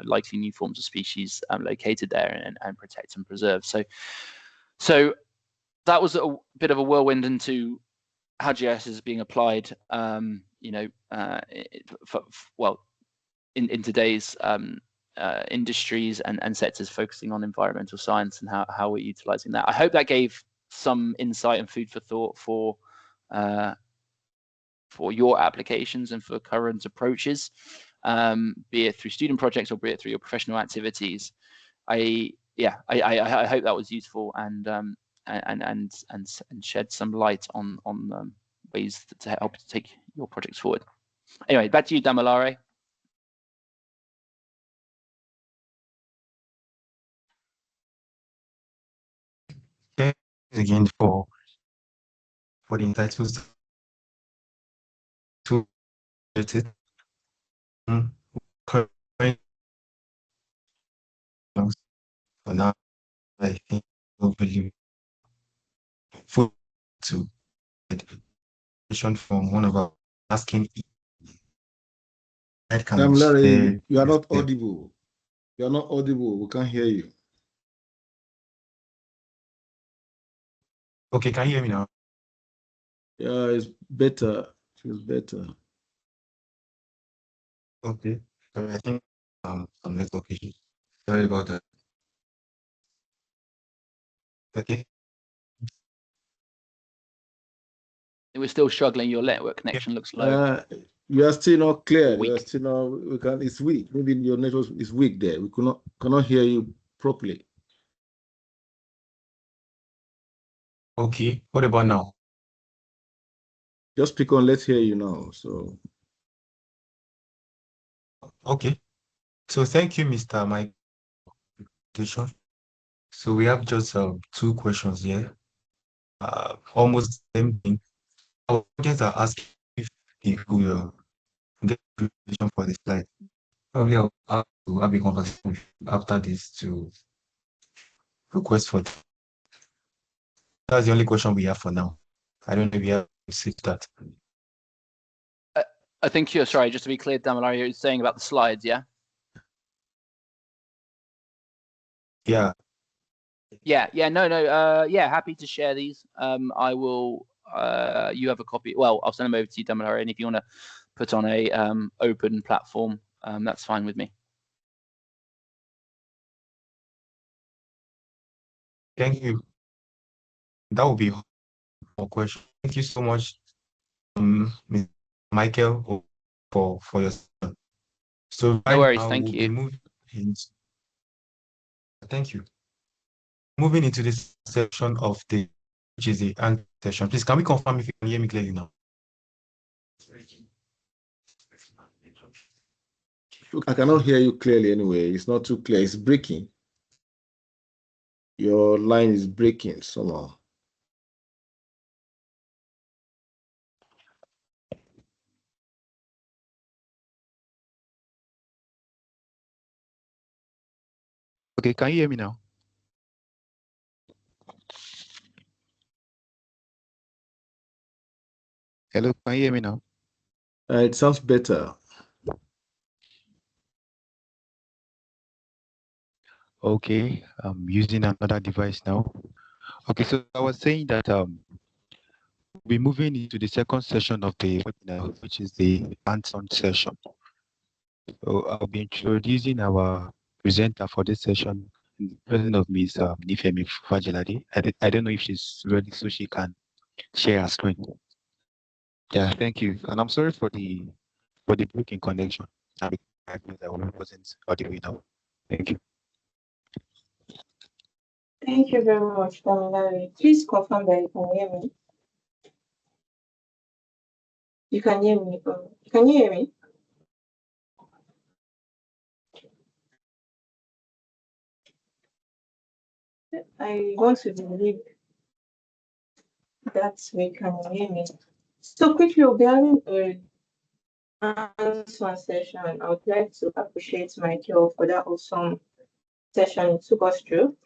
likely new forms of species located there and protect and preserve. So that was a bit of a whirlwind into how GIS is being applied, in today's industries and sectors focusing on environmental science, and how we're utilizing that. I hope that gave some insight and food for thought for your applications and for current approaches, be it through student projects or be it through your professional activities. I hope that was useful and shed some light on ways to help to take your projects forward. Anyway, back to you, Damilare. again for the entitled to it. Current for now, I think overly full to question from one of our asking that can Larry, you are not audible. You are not audible. We can't hear you. Okay, can you hear me now? Yeah, it's better. Feels better. Okay. So I think some network issue. Sorry about that. Okay. We're still struggling. Your network connection looks low. You are still not clear. You are Weak. still not. We can. It's weak. Maybe your network is weak there. We cannot hear you properly. Okay. What about now? Just pick on. Let's hear you now. So. Okay. So thank you, Mr. Mike. So we have just 2 questions here. Almost the same thing. Our audience are asking if they could get preparation for the slide. Probably I'll have to have a conversation after this to request for. That's the only question we have for now. I don't know if you have received that. I think you're sorry. Just to be clear, Damilare, you're saying about the slides, yeah? Yeah. Yeah. No. Yeah, happy to share these. I will. You have a copy. Well, I'll send them over to you, Damilare, and if you want to put on a open platform, that's fine with me. Thank you. That will be more question. Thank you so much, Mr. Michael, for your session. So No worries. now Thank we'll you. be moving into, thank you. Moving into this section of the, which is the answer session. Please, can we confirm if you can hear me clearly now? I cannot hear you clearly anyway. It's not too clear. It's breaking. Your line is breaking somehow. Okay, can you hear me now? Hello, can you hear me now? It sounds better. Okay, I'm using another device now. Okay, so I was saying that we're moving into the second session of the webinar, which is the hands-on session. So I'll be introducing our presenter for this session, in the presence of Ms. Nifemi Fajiladi. I don't know if she's ready so she can share her screen. Yeah, thank you. And I'm sorry for the breaking connection. I wasn't audible now. Thank you. Thank you very much, Damilare. Please confirm that you can hear me. You can hear me. Can you hear me? I want to believe that we can hear me. So quickly, we'll be having a hands-on session. I would like to appreciate Michael for that awesome session he took us through.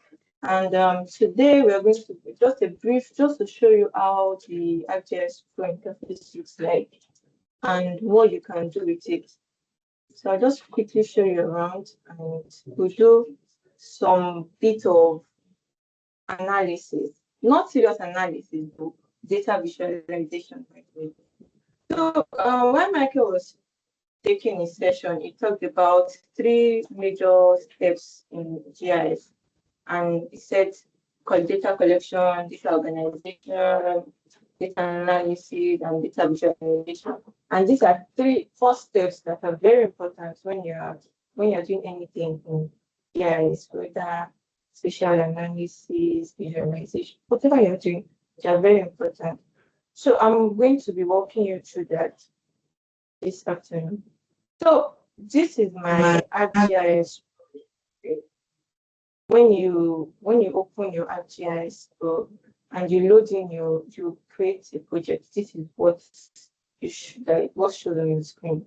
And today we're going to just a brief, just to show you how the ArcGIS Pro interface looks like and what you can do with it. So I'll just quickly show you around and we'll do some bit of analysis, not serious analysis, but data visualization. So when Michael was taking his session, he talked about 3 major steps in GIS. And he said data collection, data organization, data analysis, and data visualization. And these are 4 steps that are very important when you're doing anything in GIS, whether spatial analysis, visualization, whatever you're doing, they are very important. So I'm going to be walking you through that this afternoon. So this is my ArcGIS. When you open your ArcGIS Pro and you load in you create a project. This is what you should what shows on your screen.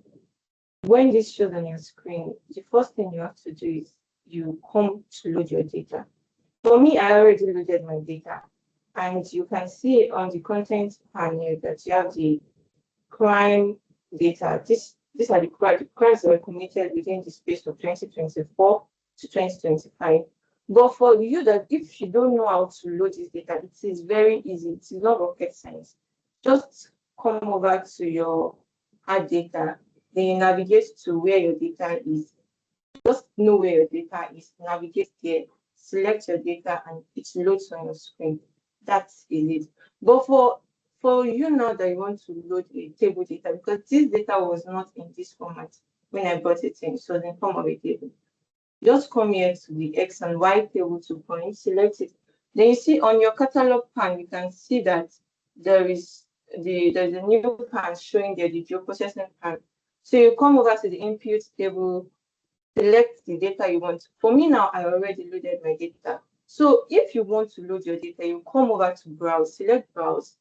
When this shows on your screen, the first thing you have to do is you come to load your data. For me, I already loaded my data, and you can see on the content panel that you have the crime data. These are the crimes that were committed within the space of 2024 to 2025. But for you, that if you don't know how to load this data, it is very easy. It is not rocket science. Just come over to your add data, then you navigate to where your data is. Just know where your data is, navigate there, select your data, and it loads on your screen. That's it. But for you now that you want to load a table data, because this data was not in this format when I brought it in, so in the form of a table. Just come here to the X and Y table 2 point, select it. Then you see on your catalog pan, you can see that there's a new pan showing there, the geoprocessing pan. So you come over to the input table, select the data you want. For me now, I already loaded my data. So if you want to load your data, you come over to browse, select browse.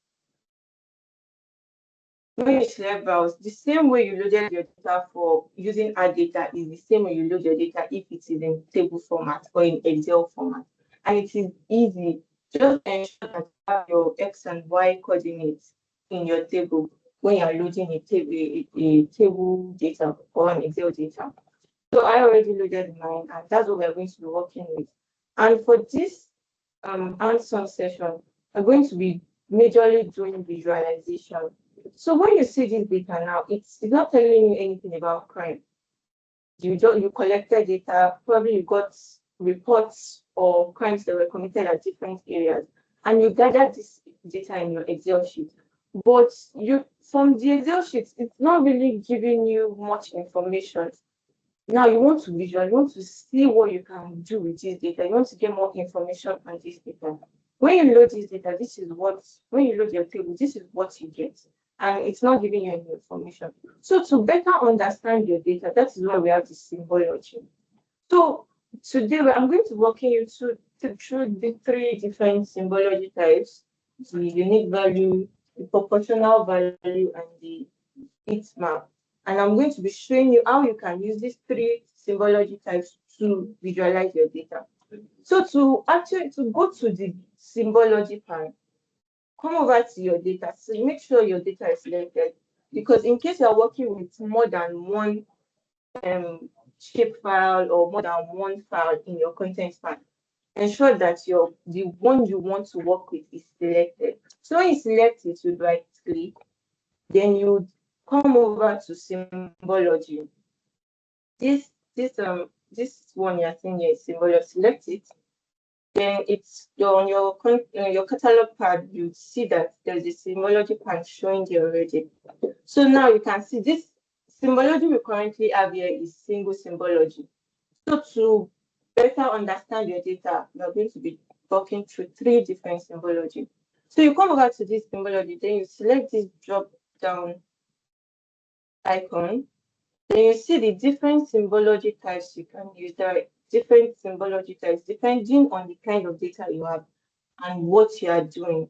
When you select browse, the same way you loaded your data for using add data is the same way you load your data if it is in table format or in Excel format. And it is easy. Just ensure that you have your X and Y coordinates in your table when you're loading a table data or an Excel data. So I already loaded mine, and that's what we're going to be working with. And for this hands-on session, I'm going to be majorly doing visualization. So when you see this data now, it's not telling you anything about crime. You collected data, probably you got reports or crimes that were committed at different areas, and you gathered this data in your Excel sheet. But from the Excel sheet, it's not really giving you much information. Now you want to visualize, you want to see what you can do with this data. You want to get more information on this data. When you load this data, when you load your table, this is what you get. And it's not giving you any information. So to better understand your data, that is why we have the symbology. So today I'm going to walk you through the 3 different symbology types: the unique value, the proportional value, and the heat map. And I'm going to be showing you how you can use these 3 symbology types to visualize your data. So to go to the symbology part, come over to your data. So make sure your data is selected, because in case you're working with more than one shape file or more than one file in your content file, ensure that the one you want to work with is selected. So when you select it, you right click, then you come over to symbology. This one you're seeing here is symbology. Select it. Then it's on your catalog pad. You see that there's a symbology pad showing there already. So now you can see this symbology we currently have here is single symbology. So to better understand your data, we are going to be talking through 3 different symbology. So you come over to this symbology, then you select this drop down icon. Then you see the different symbology types you can use. There are different symbology types depending on the kind of data you have and what you are doing.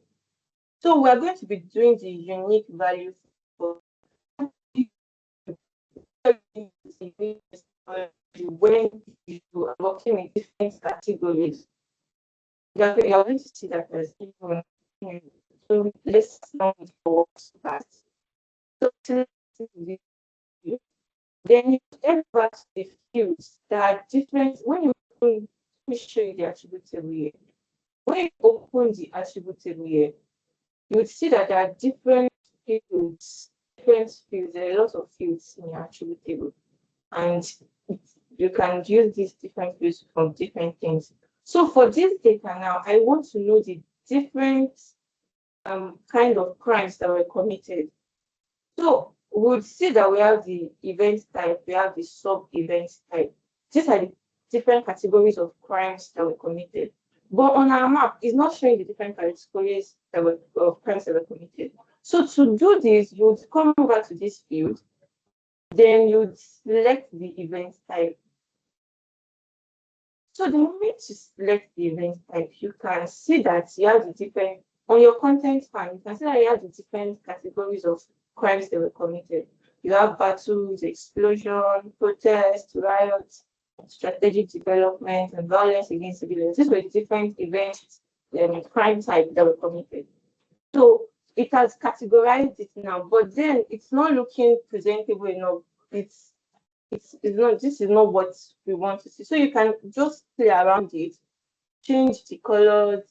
So we're going to be doing the unique value for when you are working with different categories. You're going to see that as even. So let's now for that. So then you get back to the fields that are different. Let me show you the attribute table here. When you open the attribute table here, you would see that there are different fields. There are a lot of fields in your attribute table, and you can use these different fields for different things. So for this data now, I want to know the different kind of crimes that were committed. So we would see that we have the event type, we have the sub-event type. These are the different categories of crimes that were committed. But on our map, it's not showing the different categories of crimes that were committed. So to do this, you would come over to this field, then you'd select the event type. So the moment you select the event type, you can see that you have the different On your content fan, you can see that you have the different categories of crimes that were committed. You have battles, explosion, protests, riots, strategic development, and violence against civilians. These were different events and crime types that were committed. So it has categorized it now, but then it's not looking presentable enough. It's not, this is not what we want to see. So you can just play around it, change the colors,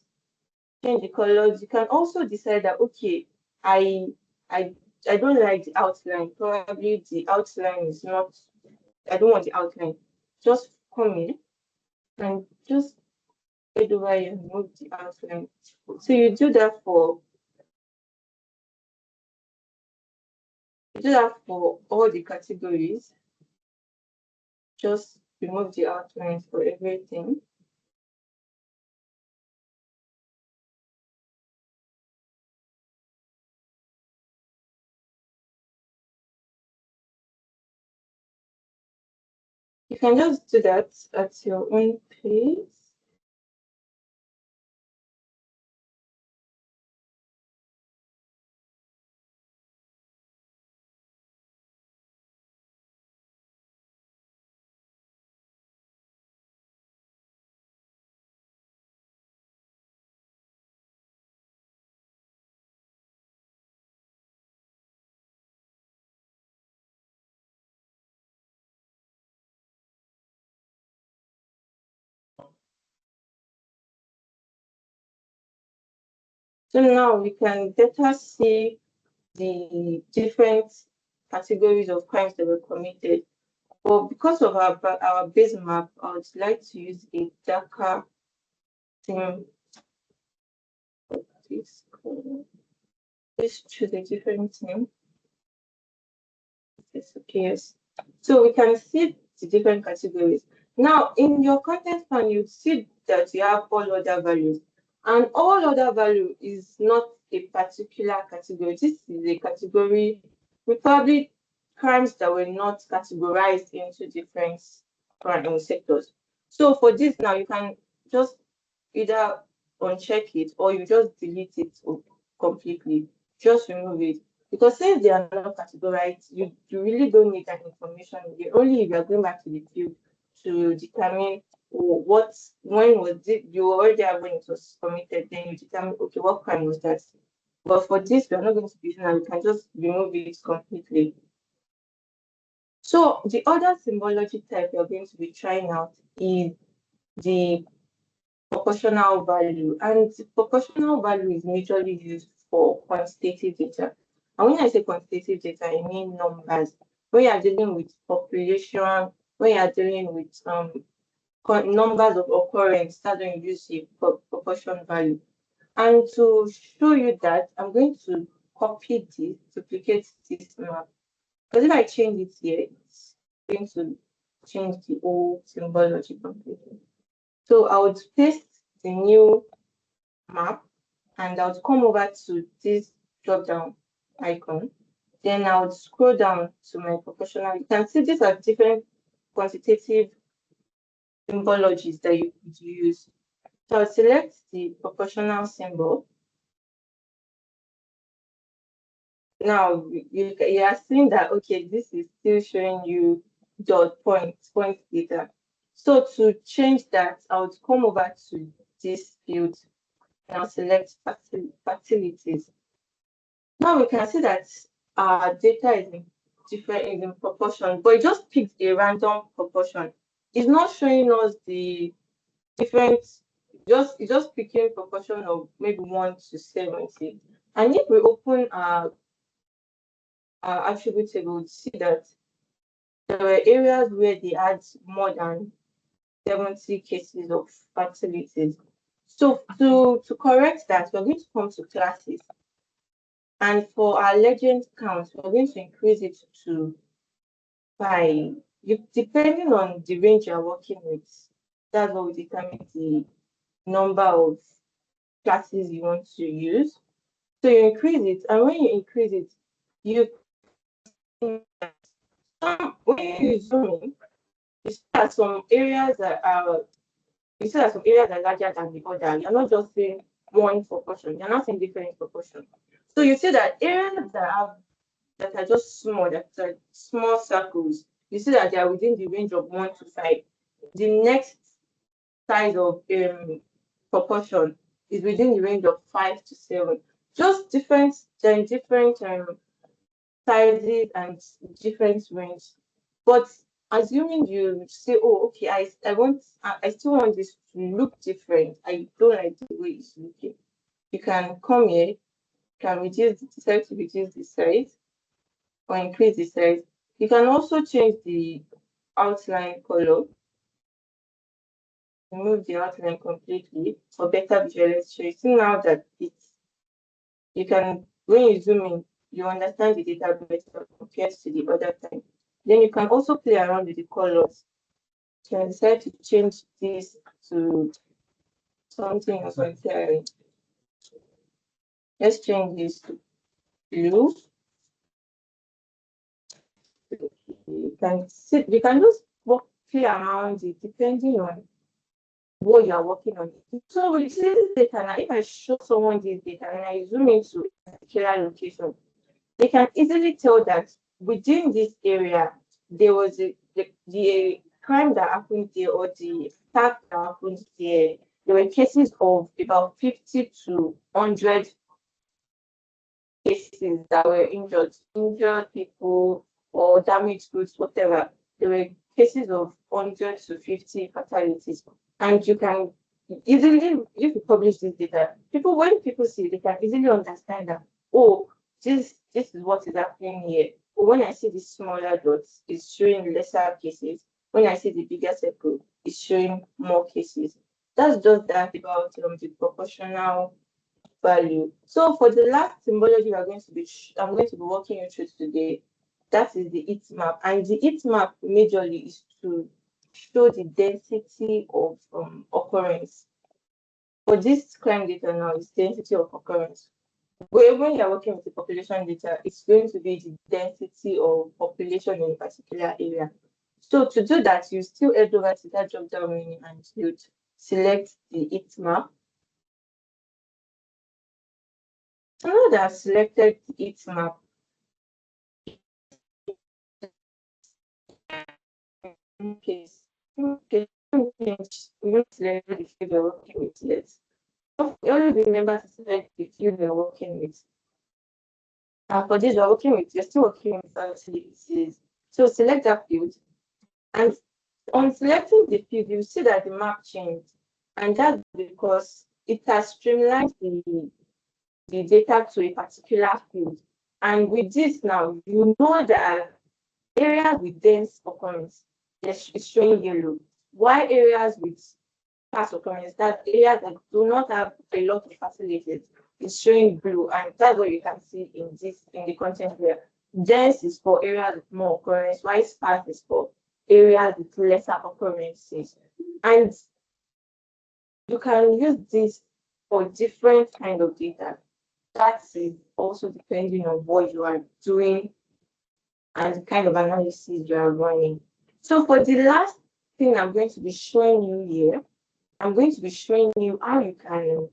You can also decide that, okay, I I I don't like the outline. Probably the outline is not, I don't want the outline. Just come in and just head over and move the outline. So you do that for all the categories. Just remove the outlines for everything. You can just do that at your own pace. So now we can better see the different categories of crimes that were committed. But because of our base map, I would like to use a darker theme. Let's choose a different theme. Yes, okay, yes. So we can see the different categories. Now, in your content plan, you see that you have all other values. And all other value is not a particular category. This is a category with probably crimes that were not categorized into different crime sectors. So for this now, you can just either uncheck it or you just delete it completely. Just remove it. Because since they are not categorized, you really don't need that information again. Only if you're going back to the field to determine when was it, you already have when it was committed, then you determine, okay, what crime was that? But for this, we're not going to be using that. We can just remove it completely. So the other symbology type we're going to be trying out is the proportional value. And the proportional value is majorly used for quantitative data. And when I say quantitative data, I mean numbers. When you are dealing with population, when you are dealing with numbers of occurrence, that's when you use the proportion value. And to show you that, I'm going to copy this, duplicate this map. Because if I change it here, it's going to change the whole symbology completely. So I would paste the new map and I would come over to this drop down icon. Then I would scroll down to my proportional. You can see these are different quantitative symbologies that you could use. So I'll select the proportional symbol. Now you are seeing that, okay, this is still showing you dot point data. So to change that, I would come over to this field and I'll select facilities. Now we can see that our data is in proportion, but it just picks a random proportion. It's not showing us the different, it's just picking proportion of maybe 1 to 70. And if we open our attribute table, we'll see that there were areas where they had more than 70 cases of fertilities. So to correct that, we're going to come to classes. And for our legend count, we're going to increase it to 5. Depending on the range you're working with, that's what will determine the number of classes you want to use. So you increase it, and when you increase it, when you zoom in, you see that some areas are larger than the other. You're not just saying one proportion. They're not in different proportion. So you see that areas that are just small, that are small circles, you see that they are within the range of 1 to 5. The next size of proportion is within the range of 5 to 7. Just different sizes and different range. But assuming you say, oh, okay, I still want this to look different. I don't like the way it's looking. You can come here, you can decide to reduce the size or increase the size. You can also change the outline color, remove the outline completely for better visualization. You see now that you can, when you zoom in, you understand the data better compared to the other time. Then you can also play around with the colors. You can decide to change this to something else entirely. Let's change this to blue. You can just play around it depending on what you are working on. So with this data, now if I show someone this data and I zoom into a particular location, they can easily tell that within this area there was the crime that happened there or the attack that happened there. There were cases of about 50 to 100 cases that were injured people or damaged goods, whatever. There were cases of 100 to 50 fatalities. And you can easily, if you publish this data, when people see it, they can easily understand that, oh, this is what is happening here. But when I see the smaller dots, it's showing lesser cases. When I see the bigger circle, it's showing more cases. That's just that about the proportional value. So for the last symbology I'm going to be walking you through today, that is the heat map. And the heat map majorly is to show the density of occurrence. For this crime data now, it's density of occurrence. When you're working with the population data, it's going to be the density of population in a particular area. So to do that, you still head over to that drop-down menu and you select the heat map. So now that I've selected the heat map, okay, we don't select the field we're working with yet. You always remember to select the field we're working with. And for this, you're still working with facilities. So select that field. And on selecting the field, you see that the map changed. And that's because it has streamlined the data to a particular field. And with this now, you know that areas with dense occurrence is showing yellow, while areas with sparse occurrence, that areas that do not have a lot of facilities, is showing blue, and that's what you can see in the content here. Dense is for areas with more occurrence, while sparse is for areas with lesser occurrences. And you can use this for different kind of data. That is also depending on what you are doing and the kind of analysis you are running. So for the last thing I'm going to be showing you here, I'm going to be showing you how you can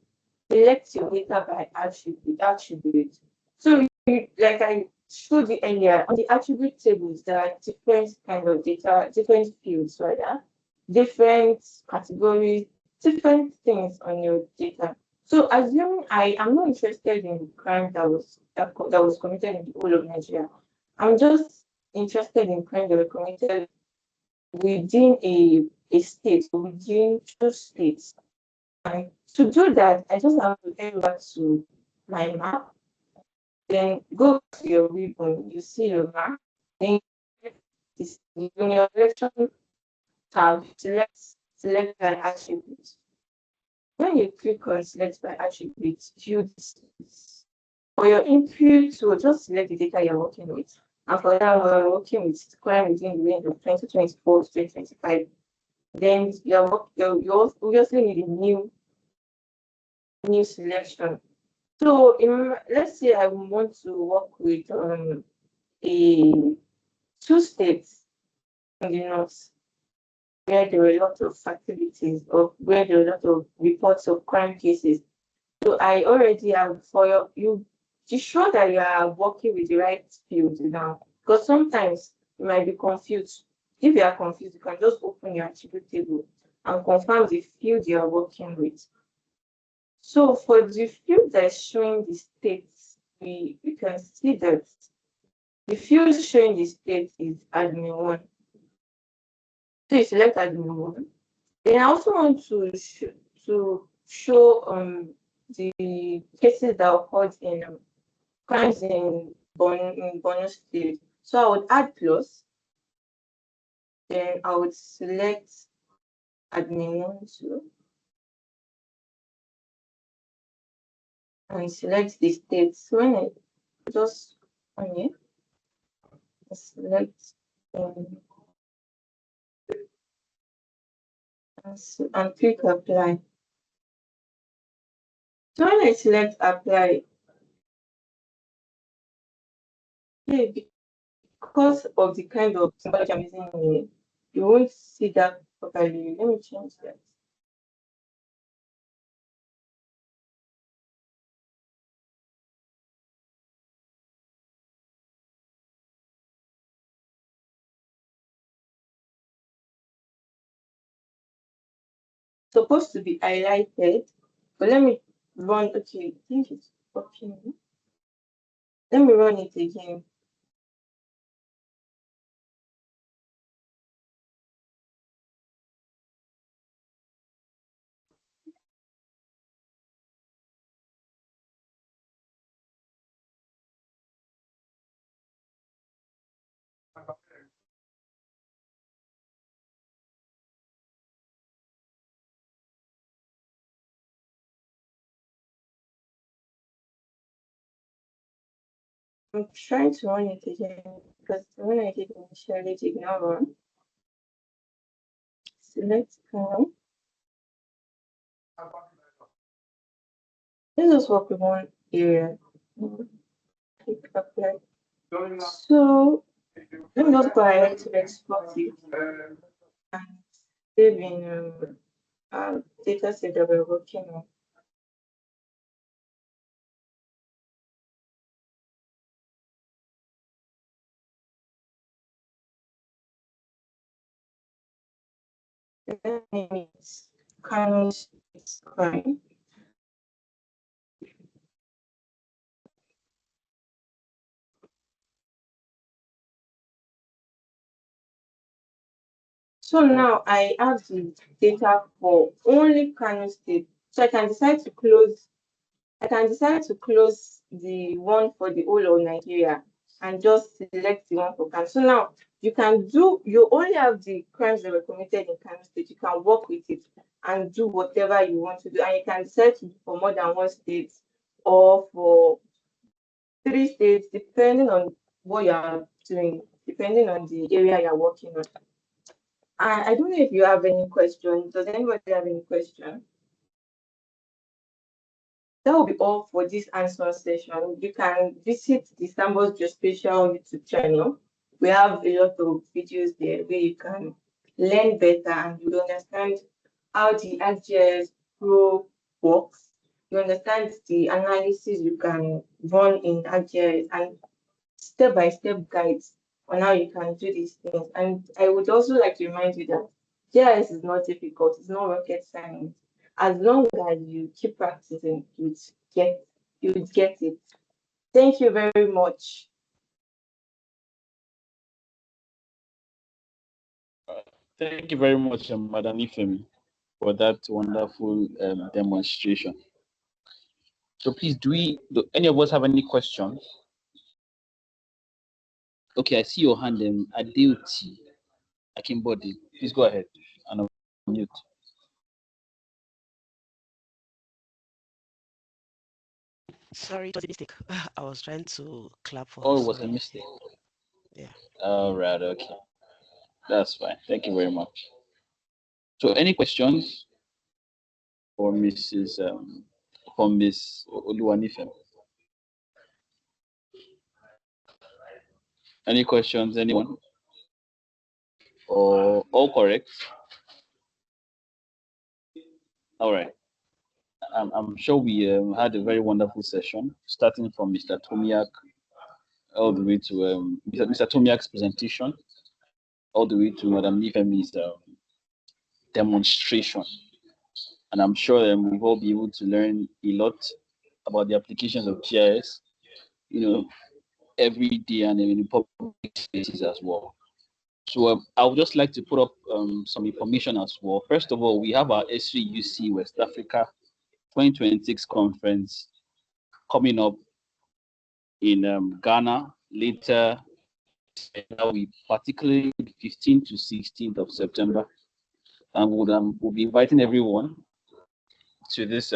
select your data by attribute. So like I showed you earlier, on the attribute tables, there are different kind of data, different fields, rather, different categories, different things on your data. So assuming I am not interested in the crime that was committed in the whole of Nigeria, I'm just interested in crime that were committed within a state, within 2 states. And to do that, I just have to head over to my map, then go to your ribbon, you see your map, then in your selection tab, select by attribute. When you click on select by attribute, for your input, so just select the data you're working with. And for that, we're working with crime within the range of 2024 to 2025. Then you obviously need a new selection. So let's say I want to work with a 2 states in the north where there were a lot of activities or where there were a lot of reports of crime cases. So I already have for you sure that you are working with the right field now. Because sometimes you might be confused. If you are confused, you can just open your attribute table and confirm the field you are working with. So for the field that is showing the states, we can see that the field showing the state is admin 1. So you select admin 1. Then I also want to show the cases that occurred in crimes in Borno State. So I would add plus. Then I would select admin 1 too. And select the states. So when I just on here, I select and click apply. So when I select apply, because of the kind of symbology I'm using here, you won't see that properly. Let me change that. Supposed to be highlighted, but let me run. Okay, I think it's working. Let me run it again. I'm trying to run it again because when I did initially, it did not run. Select now. Let's just work with one area. Click apply. So let me just go ahead to export it and save in data set that we're working on. The name is Kano's crime. So now I have the data for only Kano State. So I can decide to close. I can decide to close the one for the whole of Nigeria and just select the one for Kano. So now you can do. You only have the crimes that were committed in Kano State. You can work with it and do whatever you want to do, and you can decide to do for more than one state or for 3 states, depending on what you are doing, depending on the area you're working on. I don't know if you have any questions. Does anybody have any question? That will be all for this answer session. You can visit the Sambos Geospatial YouTube channel. We have a lot of videos there where you can learn better and you understand how the ArcGIS Pro works. You understand the analysis you can run in ArcGIS and step-by-step guides on how you can do these things. And I would also like to remind you that GIS is not difficult, it's not rocket science. As long as you keep practicing, you would get it. Thank you very much. Thank you very much, Madam Ifemi, for that wonderful demonstration. So please, do any of us have any questions? Okay, I see your hand, Adeoti Akimbodi. Please go ahead and unmute. Sorry, it was a mistake. I was trying to clap for. Oh, it was a mistake. Yeah. All right. Okay. That's fine. Thank you very much. So, any questions for Miss Oluwanifem? Any questions? Anyone? Or all correct? All right. I'm sure we had a very wonderful session, starting from Mr. Tomiak all the way to Mr. Tomiak's presentation, all the way to Madam Nifemi's demonstration. And I'm sure we'll all be able to learn a lot about the applications of GIS, every day and in public spaces as well. So I would just like to put up some information as well. First of all, we have our S3UC West Africa 2026 conference coming up in Ghana later. That will be particularly 15th to 16th of September, and we'll be inviting everyone to this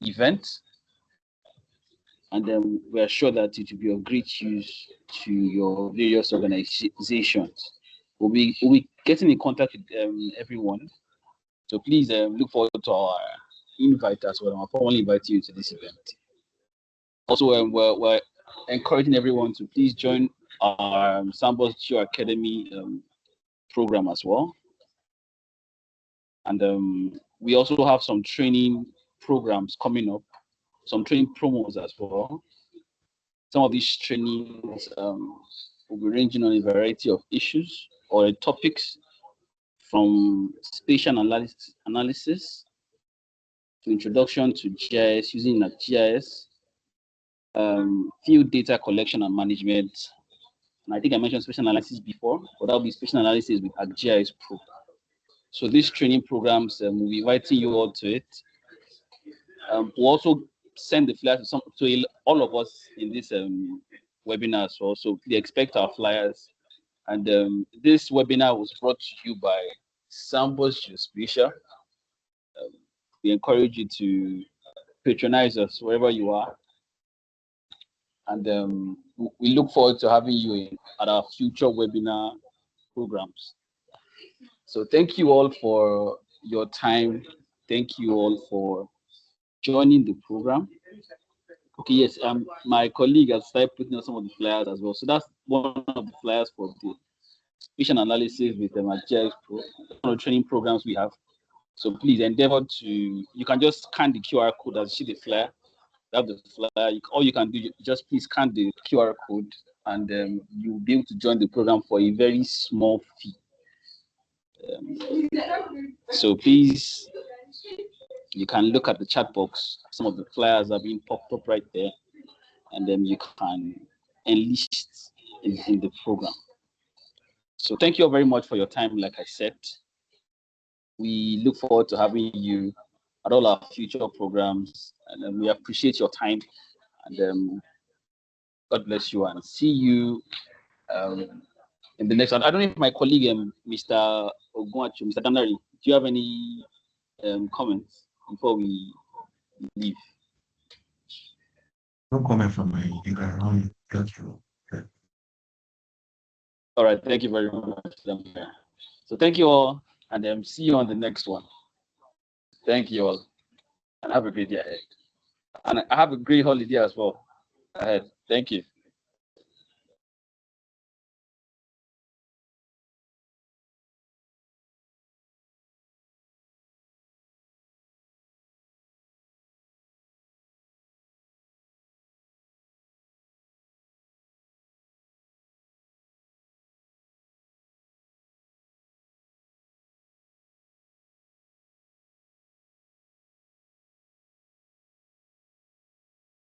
event, and then we are sure that it will be of great use to your various organizations. We'll be getting in contact with everyone, so please look forward to our invite as well. I'll formally invite you to this event. Also, we're encouraging everyone to please join our Sambos Geo Academy program as well. And we also have some training programs coming up, some training promos as well. Some of these trainings will be ranging on a variety of issues or topics, from spatial analysis to introduction to GIS, using GIS, field data collection and management. And I think I mentioned spatial analysis before, but that will be spatial analysis with GIS Pro. So these training programs, we'll be inviting you all to it. We'll also send the flyers to all of us in this webinar as well. So we expect our flyers. And this webinar was brought to you by Sambos Geospatial. We encourage you to patronize us wherever you are. And we look forward to having you at our future webinar programs. So thank you all for your time. Thank you all for joining the program. Okay, yes, my colleague has started putting on some of the flyers as well. So that's one of the flyers for the spatial analysis with the GIS Pro, one of the training programs we have. So please endeavor to, you can just scan the QR code as you see the flyer. Have the flyer. All you can do, just please scan the QR code, and you'll be able to join the program for a very small fee. So please, you can look at the chat box. Some of the flyers are being popped up right there, and then you can enlist in the program. So thank you all very much for your time. Like I said, we look forward to having you at all our future programs, and we appreciate your time. And God bless you, and see you in the next one. I don't know if my colleague, Mr. Ogunwachu, Mr. Damnari, do you have any comments before we leave? No comment from my environment. Thank you. All right, thank you very much. So thank you all, and see you on the next one. Thank you all, and have a great day ahead. And I have a great holiday as well ahead. Thank you.